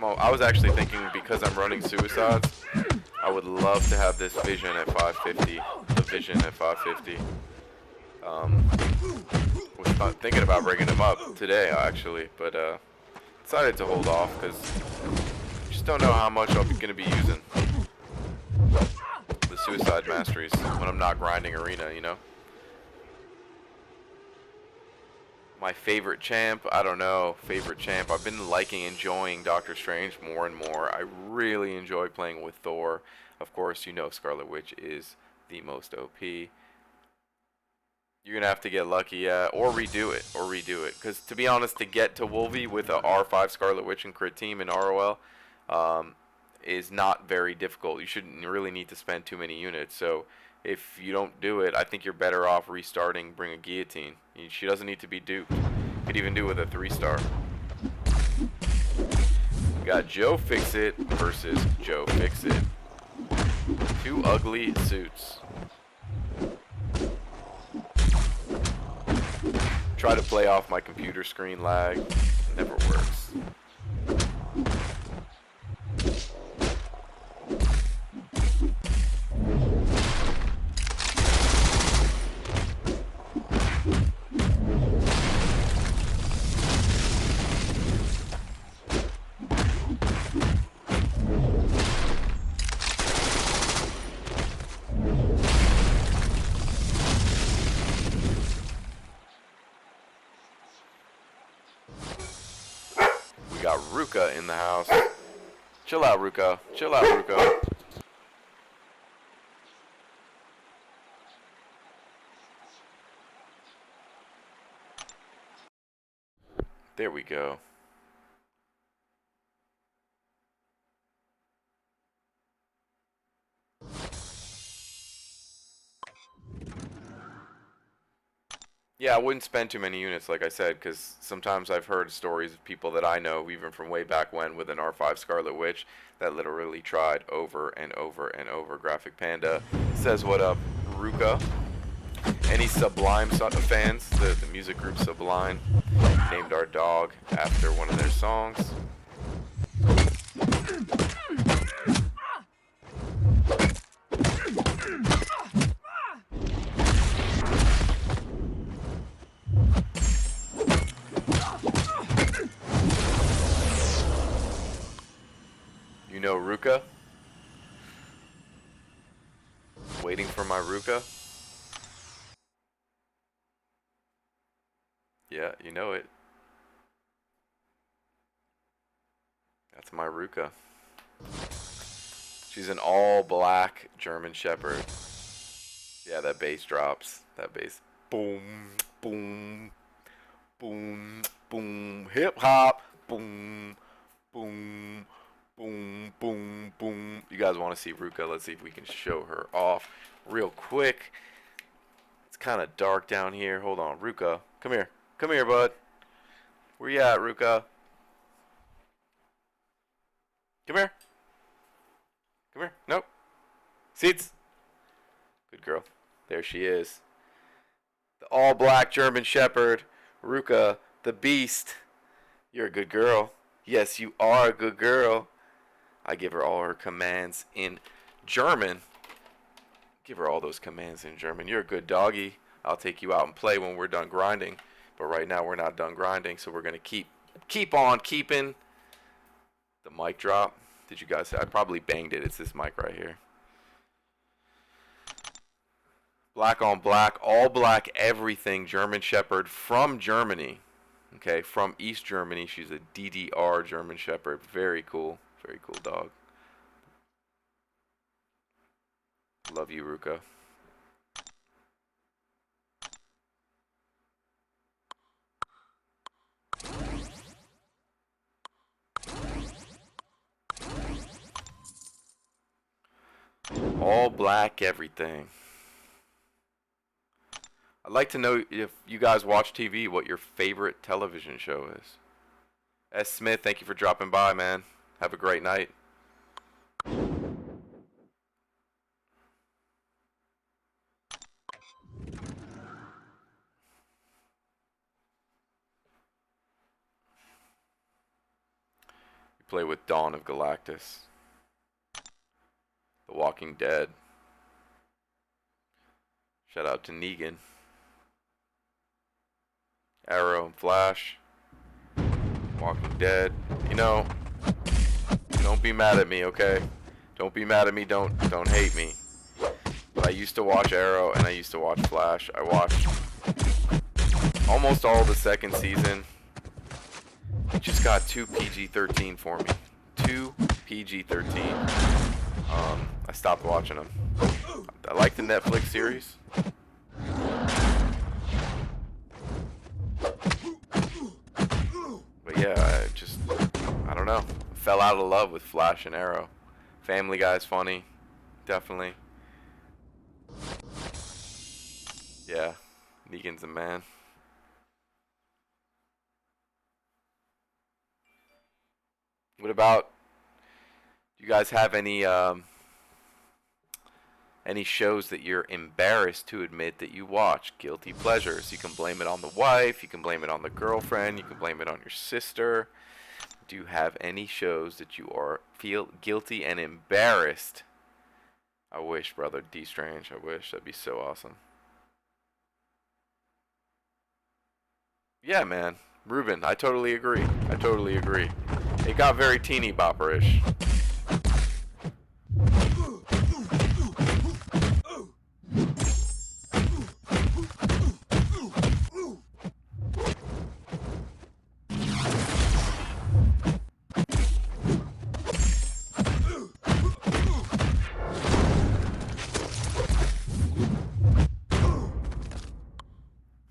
I was actually thinking, because I'm running Suicides, I would love to have this Vision at 550. The Vision at 550. Was thinking about bringing him up today, actually, but decided to hold off because just don't know how much I'm going to be using the Suicide Masteries when I'm not grinding Arena, My favorite champ, I don't know, favorite champ. I've been enjoying Doctor Strange more and more. I really enjoy playing with Thor. Of course, Scarlet Witch is the most OP. You're going to have to get lucky, yeah, or redo it. Because, to be honest, to get to Wolvie with a R5 Scarlet Witch and crit team in ROL is not very difficult. You shouldn't really need to spend too many units. So, If you don't do it, I think you're better off restarting, bring a guillotine. She doesn't need to be duped. You could even do it with a 3-star. We got Joe Fixit versus Joe Fixit. Two ugly suits. Try to play off my computer screen lag. Never works. We got Ruka in the house. Chill out, Ruka. Chill out, Ruka. There we go. Yeah, I wouldn't spend too many units, like I said, because sometimes I've heard stories of people that I know, even from way back when, with an R5 Scarlet Witch, that literally tried over and over and over. Graphic Panda says, what up, Ruka? Any Sublime fans? The music group Sublime named our dog after one of their songs. You know Ruka? Waiting for my Ruka? Yeah, you know it. That's my Ruka. She's an all-black German Shepherd. Yeah, that bass drops. That bass. Boom, boom, boom, boom. Hip-hop. Boom, boom, boom, boom, boom. You guys want to see Ruka? Let's see if we can show her off real quick. It's kind of dark down here. Hold on, Ruka. Come here. Come here, bud. Where you at, Ruka? Come here. Come here. Nope. Seats. Good girl. There she is. The all-black German Shepherd, Ruka, the Beast. You're a good girl. Yes, you are a good girl. I give her all her commands in German. Give her all those commands in German. You're a good doggy. I'll take you out and play when we're done grinding. But right now we're not done grinding, so we're going to keep on keeping. The mic drop. Did you guys say? I probably banged it. It's this mic right here. Black on black, all black everything. German Shepherd from Germany. Okay, from East Germany. She's a DDR German Shepherd. Very cool. Very cool dog. Love you, Ruka. All black everything. I'd like to know, if you guys watch TV, what your favorite television show is. S. Smith, thank you for dropping by, man. Have a great night. You play with Dawn of Galactus. The Walking Dead. Shout out to Negan. Arrow and Flash. Walking Dead. You know, don't be mad at me, okay? Don't be mad at me. Don't hate me. But I used to watch Arrow and I used to watch Flash. I watched almost all the second season. It just got too PG-13 for me. Too PG-13. I stopped watching them. I like the Netflix series. But yeah, I don't know. Fell out of love with Flash and Arrow. Family Guy's funny. Definitely. Yeah, Negan's a man. What about, do you guys have any shows that you're embarrassed to admit that you watch? Guilty pleasures. You can blame it on the wife, you can blame it on the girlfriend, you can blame it on your sister. Do you have any shows that you feel guilty and embarrassed? I wish, brother D Strange. I wish. That'd be so awesome. Yeah, man. Ruben, I totally agree. I totally agree. It got very teeny bopperish.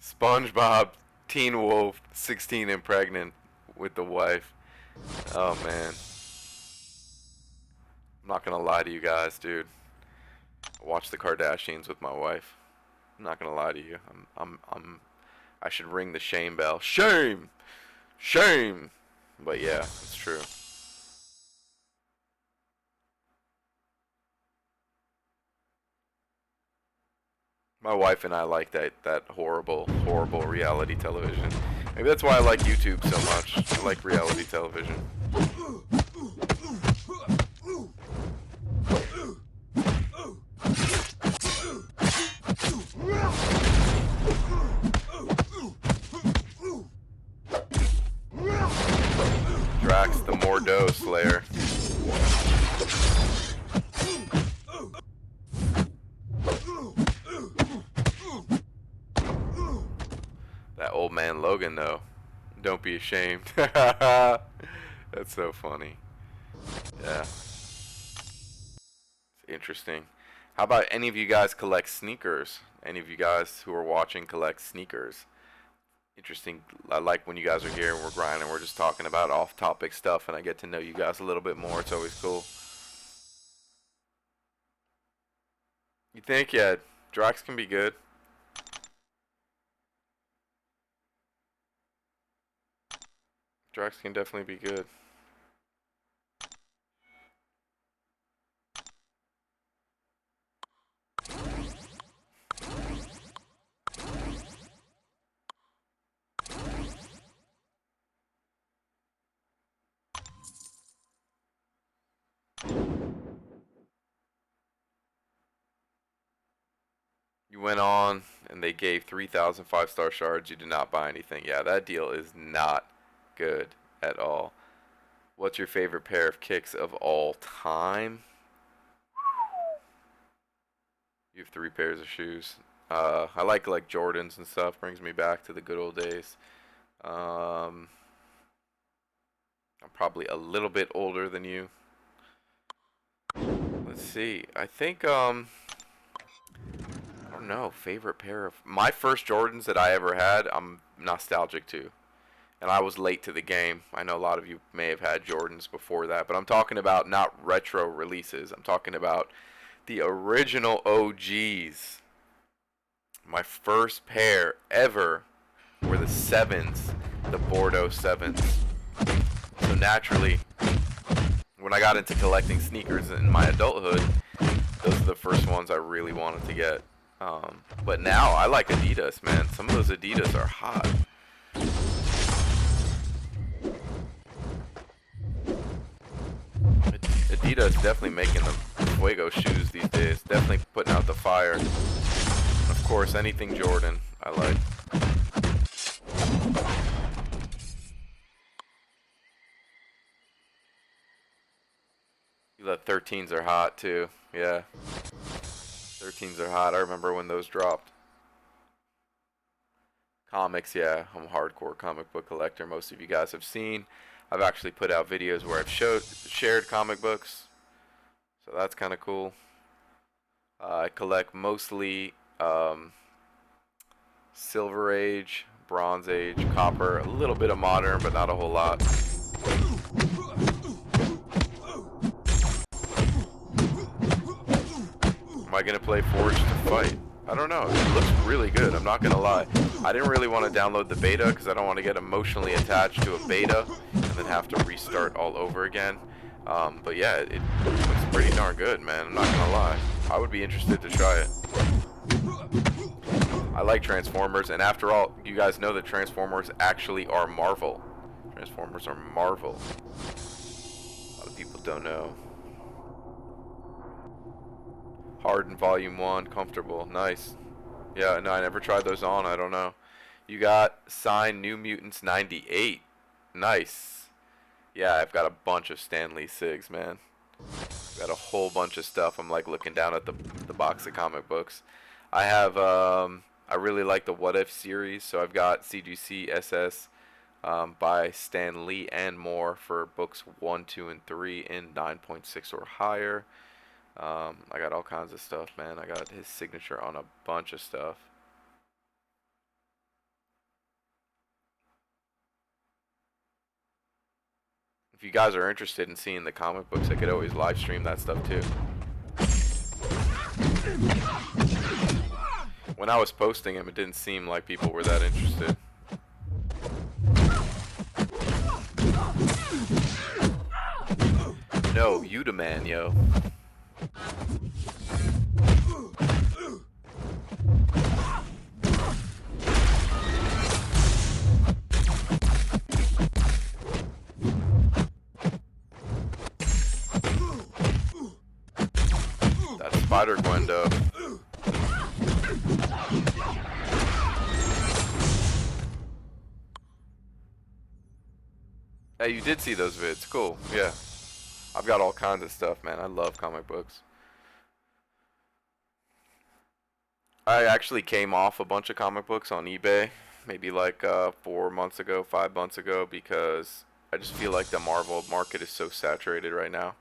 SpongeBob, Teen Wolf, 16 and pregnant with the wife. Oh man. I'm not gonna lie to you guys, dude. I watched the Kardashians with my wife. I'm not gonna lie to you. I should ring the shame bell. Shame! Shame! But yeah, it's true. My wife and I like that horrible, horrible reality television. Maybe that's why I like YouTube so much. I like reality television. Drax the Mordo Slayer. That old man Logan, though. Don't be ashamed. That's so funny. Yeah. It's interesting. How about any of you guys collect sneakers? Any of you guys who are watching collect sneakers? Interesting. I like when you guys are here and we're grinding. We're just talking about off-topic stuff, and I get to know you guys a little bit more. It's always cool. You think? Yeah, Drax can be good. Drax can definitely be good. You went on and they gave 3,000 5-star shards. You did not buy anything. Yeah, that deal is not good at all. What's your favorite pair of kicks of all time? You have 3 pairs of shoes. I like Jordans and stuff. Brings me back to the good old days. I'm probably a little bit older than you. Let's see. I think I don't know. Favorite pair of my first Jordans that I ever had. I'm nostalgic to. And I was late to the game. I know a lot of you may have had Jordans before that, but I'm talking about not retro releases. I'm talking about the original OGs. My first pair ever were the 7s, the Bordeaux 7s. So naturally, when I got into collecting sneakers in my adulthood, those are the first ones I really wanted to get. But now I like Adidas, man. Some of those Adidas are hot. Adidas definitely making the Fuego shoes these days. Definitely putting out the fire. Of course, anything Jordan, I like. The 13s are hot too. Yeah. 13s are hot. I remember when those dropped. Comics, yeah. I'm a hardcore comic book collector. Most of you guys have seen. I've actually put out videos where I've shared comic books. So that's kind of cool. I collect mostly Silver Age, Bronze Age, Copper, a little bit of Modern, but not a whole lot. Am I gonna play Forged to Fight? I don't know. It looks really good. I'm not gonna lie. I didn't really want to download the beta because I don't want to get emotionally attached to a beta and then have to restart all over again. But yeah, it looks pretty darn good, man. I'm not gonna lie. I would be interested to try it. I like Transformers, and after all, you guys know that Transformers actually are Marvel. Transformers are Marvel. A lot of people don't know. Harden Volume 1, comfortable, nice. Yeah, no, I never tried those on, I don't know. You got signed New Mutants 98. Nice. Yeah, I've got a bunch of Stan Lee SIGs, man. Got a whole bunch of stuff. I'm like looking down at the box of comic books. I have, I really like the What If series, so I've got CGC SS by Stan Lee and more for books 1, 2, and 3 in 9.6 or higher. I got all kinds of stuff, man. I got his signature on a bunch of stuff. If you guys are interested in seeing the comic books, I could always live stream that stuff too. When I was posting them, it didn't seem like people were that interested. No, you the man, yo. That's Spider-Gwen, though. Hey, you did see those vids. Cool. Yeah. I've got all kinds of stuff, man. I love comic books. I actually came off a bunch of comic books on eBay, maybe like 4 months ago, 5 months ago, because I just feel like the Marvel market is so saturated right now.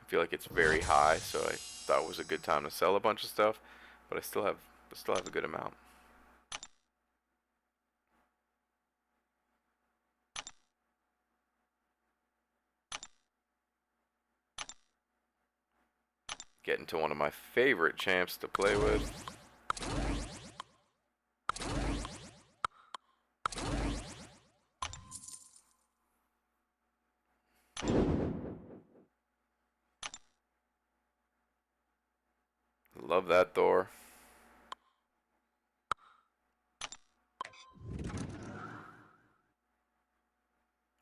I feel like it's very high, so I thought it was a good time to sell a bunch of stuff, but I still have a good amount. Getting to one of my favorite champs to play with. Love that Thor.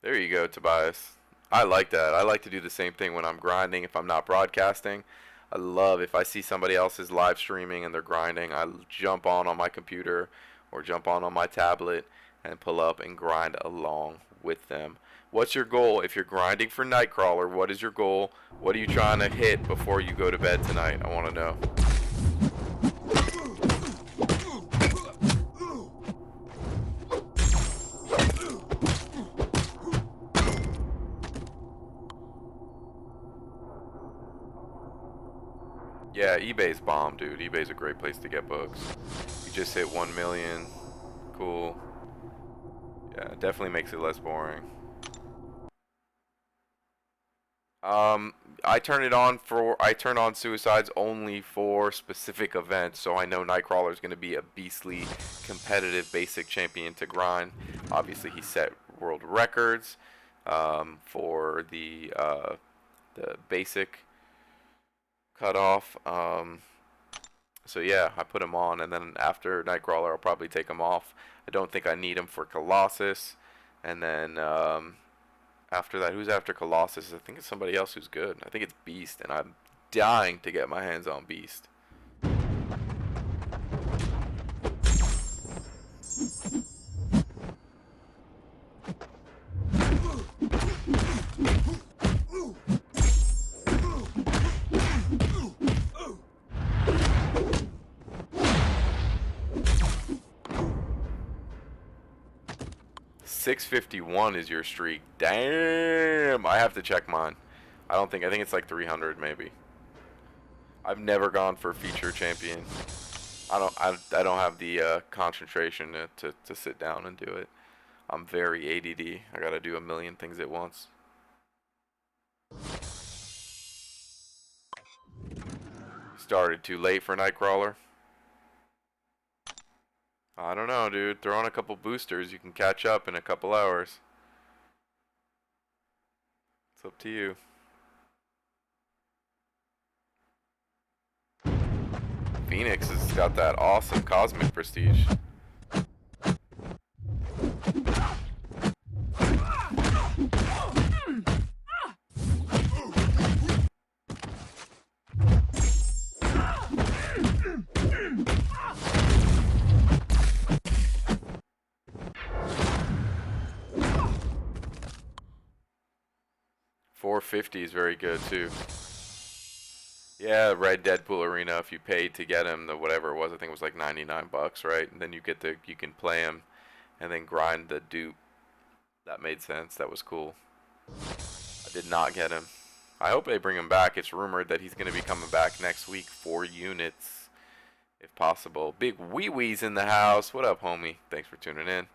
There you go, Tobias. I like that. I like to do the same thing when I'm grinding if I'm not broadcasting. I love if I see somebody else's live streaming and they're grinding, I jump on my computer or jump on my tablet and pull up and grind along with them. What's your goal if you're grinding for Nightcrawler? What is your goal? What are you trying to hit before you go to bed tonight? I want to know. Yeah, eBay's bomb, dude. eBay's a great place to get books. You just hit 1 million. Cool. Yeah, it definitely makes it less boring. I turn on suicides only for specific events, so I know Nightcrawler is going to be a beastly competitive basic champion to grind. Obviously, he set world records for the basic cutoff. So yeah, I put him on, and then after Nightcrawler, I'll probably take him off. I don't think I need him for Colossus, and then after that, who's after Colossus? I think it's somebody else who's good. I think it's Beast, and I'm dying to get my hands on Beast. 651 is your streak. Damn. I have to check mine. I think it's like 300 maybe. I've never gone for feature champion. I don't have the concentration to sit down and do it. I'm very ADD. I gotta do a million things at once. Started too late for Nightcrawler. I don't know, dude. Throw on a couple boosters. You can catch up in a couple hours. It's up to you. Phoenix has got that awesome cosmic prestige. $450 is very good too. Yeah, Red Deadpool Arena. If you paid to get him, the whatever it was, I think it was like 99 bucks, right? And then you can play him, and then grind the dupe. That made sense. That was cool. I did not get him. I hope they bring him back. It's rumored that he's going to be coming back next week for units, if possible. Big Wee Wee's in the house. What up, homie? Thanks for tuning in.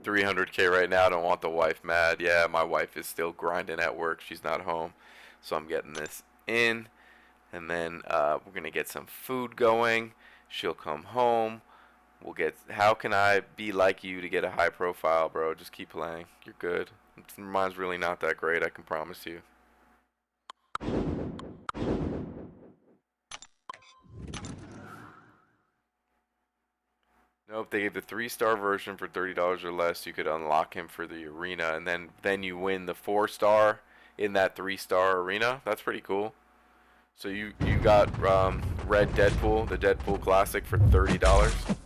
$300K right now. Don't want the wife mad. Yeah, my wife is still grinding at work. She's not home, so I'm getting this in, and then we're gonna get some food going. She'll come home. We'll get. How can I be like you to get a high profile, bro? Just keep playing. You're good. Mine's really not that great. I can promise you. Nope, they gave the 3-star version for $30 or less. You could unlock him for the arena, and then you win the 4-star in that 3-star arena. That's pretty cool. So you got Red Deadpool, the Deadpool Classic for $30.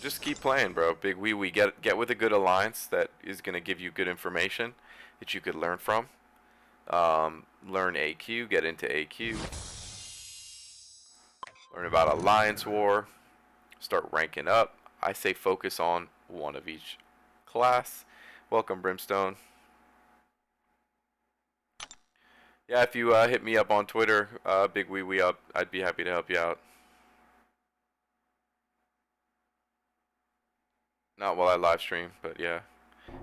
Just keep playing, bro. Big Wee Wee. Get with a good alliance that is gonna give you good information that you could learn from. Learn AQ. Get into AQ. Learn about Alliance War. Start ranking up. I say focus on one of each class. Welcome, Brimstone. Yeah, if you hit me up on Twitter, Big Wee Wee up, I'd be happy to help you out. Not while I live stream, but yeah.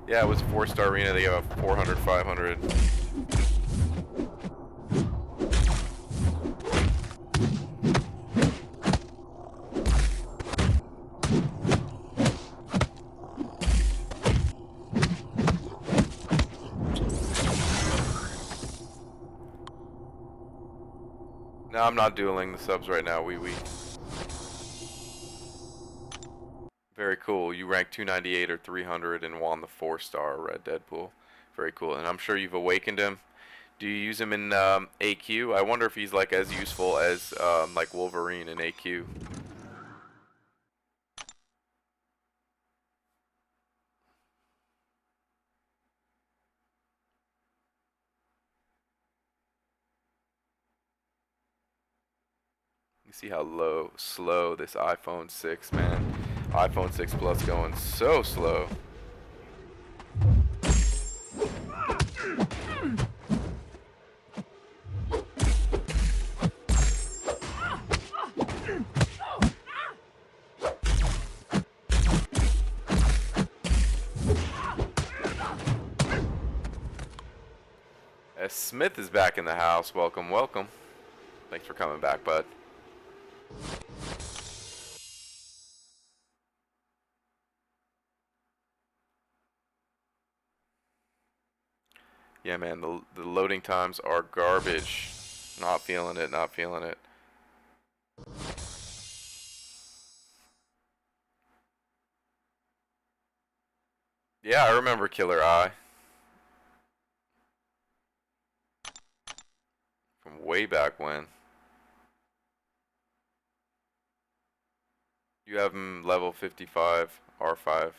Yeah, it was a 4-star arena. They got 400, 500. No, I'm not dueling the subs right now, Wee Wee. Very cool. You ranked 298 or 300 and won the 4-star Red Deadpool. Very cool. And I'm sure you've awakened him. Do you use him in AQ? I wonder if he's like as useful as like Wolverine in AQ. You see how slow this iPhone 6, man. iPhone 6 Plus going so slow. S. Smith is back in the house. Welcome, welcome. Thanks for coming back, bud. Yeah, man, the loading times are garbage. Not feeling it, not feeling it. Yeah, I remember Killer Eye way back when. You have him level 55, R5,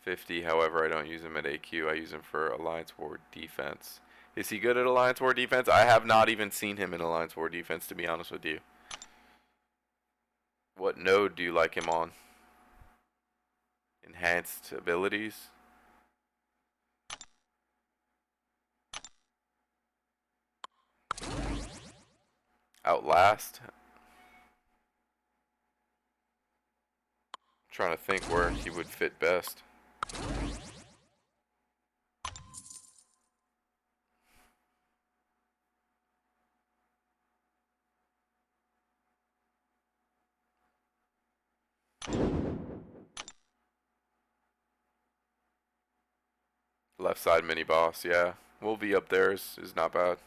50. However, I don't use him at AQ. I use him for Alliance War defense. Is he good at Alliance War defense? I have not even seen him in Alliance War defense, to be honest with you. What node do you like him on? Enhanced abilities? Outlast? Trying to think where he would fit best. Left side mini boss, yeah. Wolvie up there is not bad.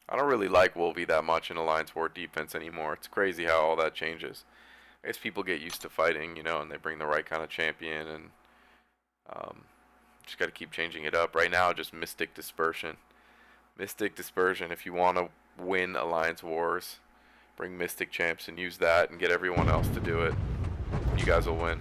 I don't really like Wolvie that much in Alliance War defense anymore. It's crazy how all that changes. I guess people get used to fighting, you know, and they bring the right kind of champion, and just got to keep changing it up. Right now, just Mystic Dispersion. Mystic Dispersion, if you want to win Alliance Wars, bring Mystic champs and use that and get everyone else to do it. You guys will win.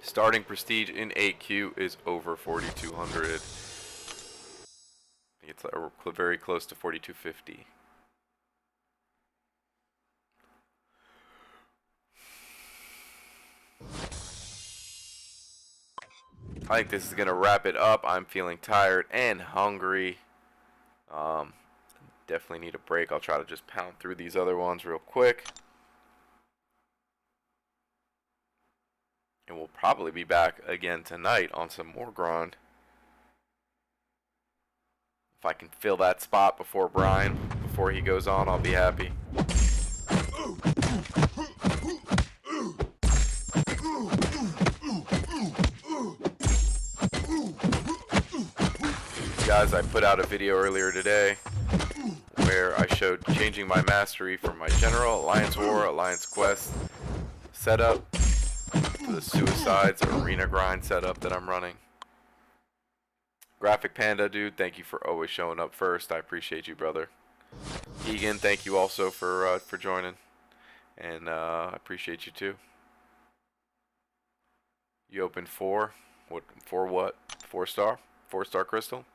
Starting prestige in 8Q is over 4,200. It's very close to 4,250. I think this is going to wrap it up. I'm feeling tired and hungry. Definitely need a break. I'll try to just pound through these other ones real quick. And we'll probably be back again tonight on some more grind. If I can fill that spot before Brian, before he goes on, I'll be happy. Guys, I put out a video earlier today where I showed changing my mastery from my general, Alliance War, Alliance Quest setup to the Suicides Arena grind setup that I'm running. Graphic Panda, dude, thank you for always showing up first. I appreciate you, brother. Egan, thank you also for joining, and I appreciate you too. You opened 4. What? 4 what? 4 star? 4-star crystal?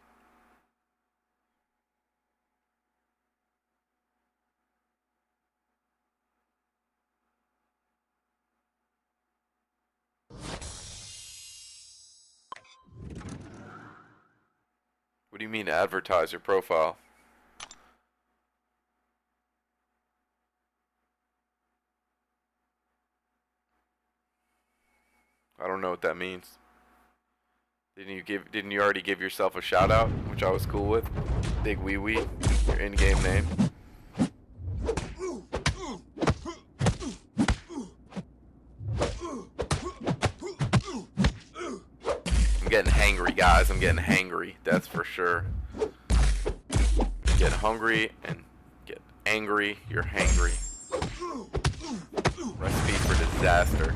What do you mean advertise your profile? I don't know what that means. Didn't you already give yourself a shout out, which I was cool with? Big Wee Wee, your in-game name. I'm getting hangry, guys. I'm getting hangry. That's for sure. Get hungry and get angry. You're hangry. Recipe for disaster.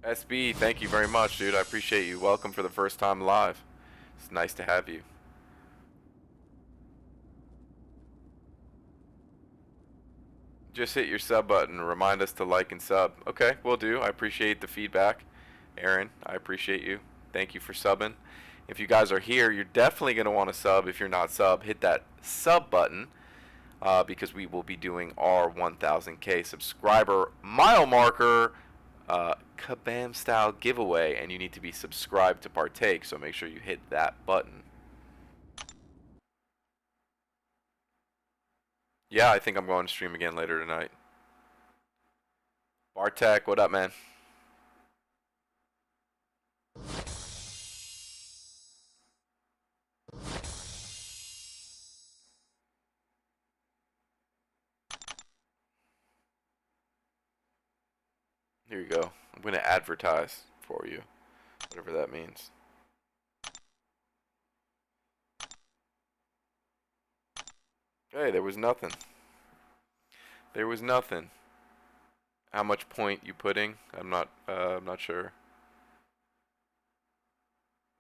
SB, thank you very much, dude. I appreciate you. Welcome for the first time live. It's nice to have you. Just hit your sub button. Remind us to like and sub. Okay, will do. I appreciate the feedback. Aaron, I appreciate you. Thank you for subbing. If you guys are here, you're definitely going to want to sub. If you're not sub, hit that sub button because we will be doing our 1000K subscriber mile marker Kabam style giveaway, and you need to be subscribed to partake, so make sure you hit that button. Yeah, I think I'm going to stream again later tonight. Bartek, what up, man? Here you go. I'm going to advertise for you, whatever that means. Hey, there was nothing. There was nothing. How much point you putting? I'm not sure.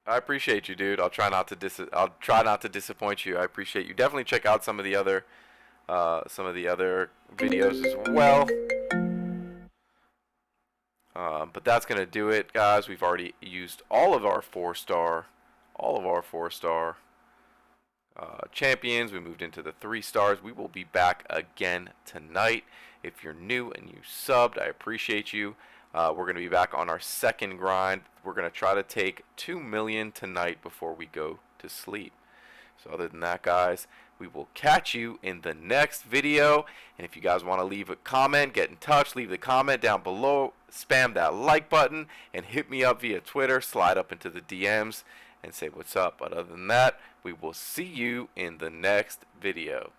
I appreciate you, dude. I'll try not to disappoint you. I appreciate you. Definitely check out some of the other videos as well. But that's gonna do it, guys. We've already used all of our four-star champions. We moved into the 3 stars. We will be back again tonight. If you're new and you subbed, I appreciate you. We're going to be back on our second grind. We're going to try to take 2 million tonight before we go to sleep. So other than that, guys, we will catch you in the next video. And if you guys want to leave a comment, get in touch, leave the comment down below, spam that like button, and hit me up via Twitter, slide up into the DMs and say what's up. But other than that, we will see you in the next video.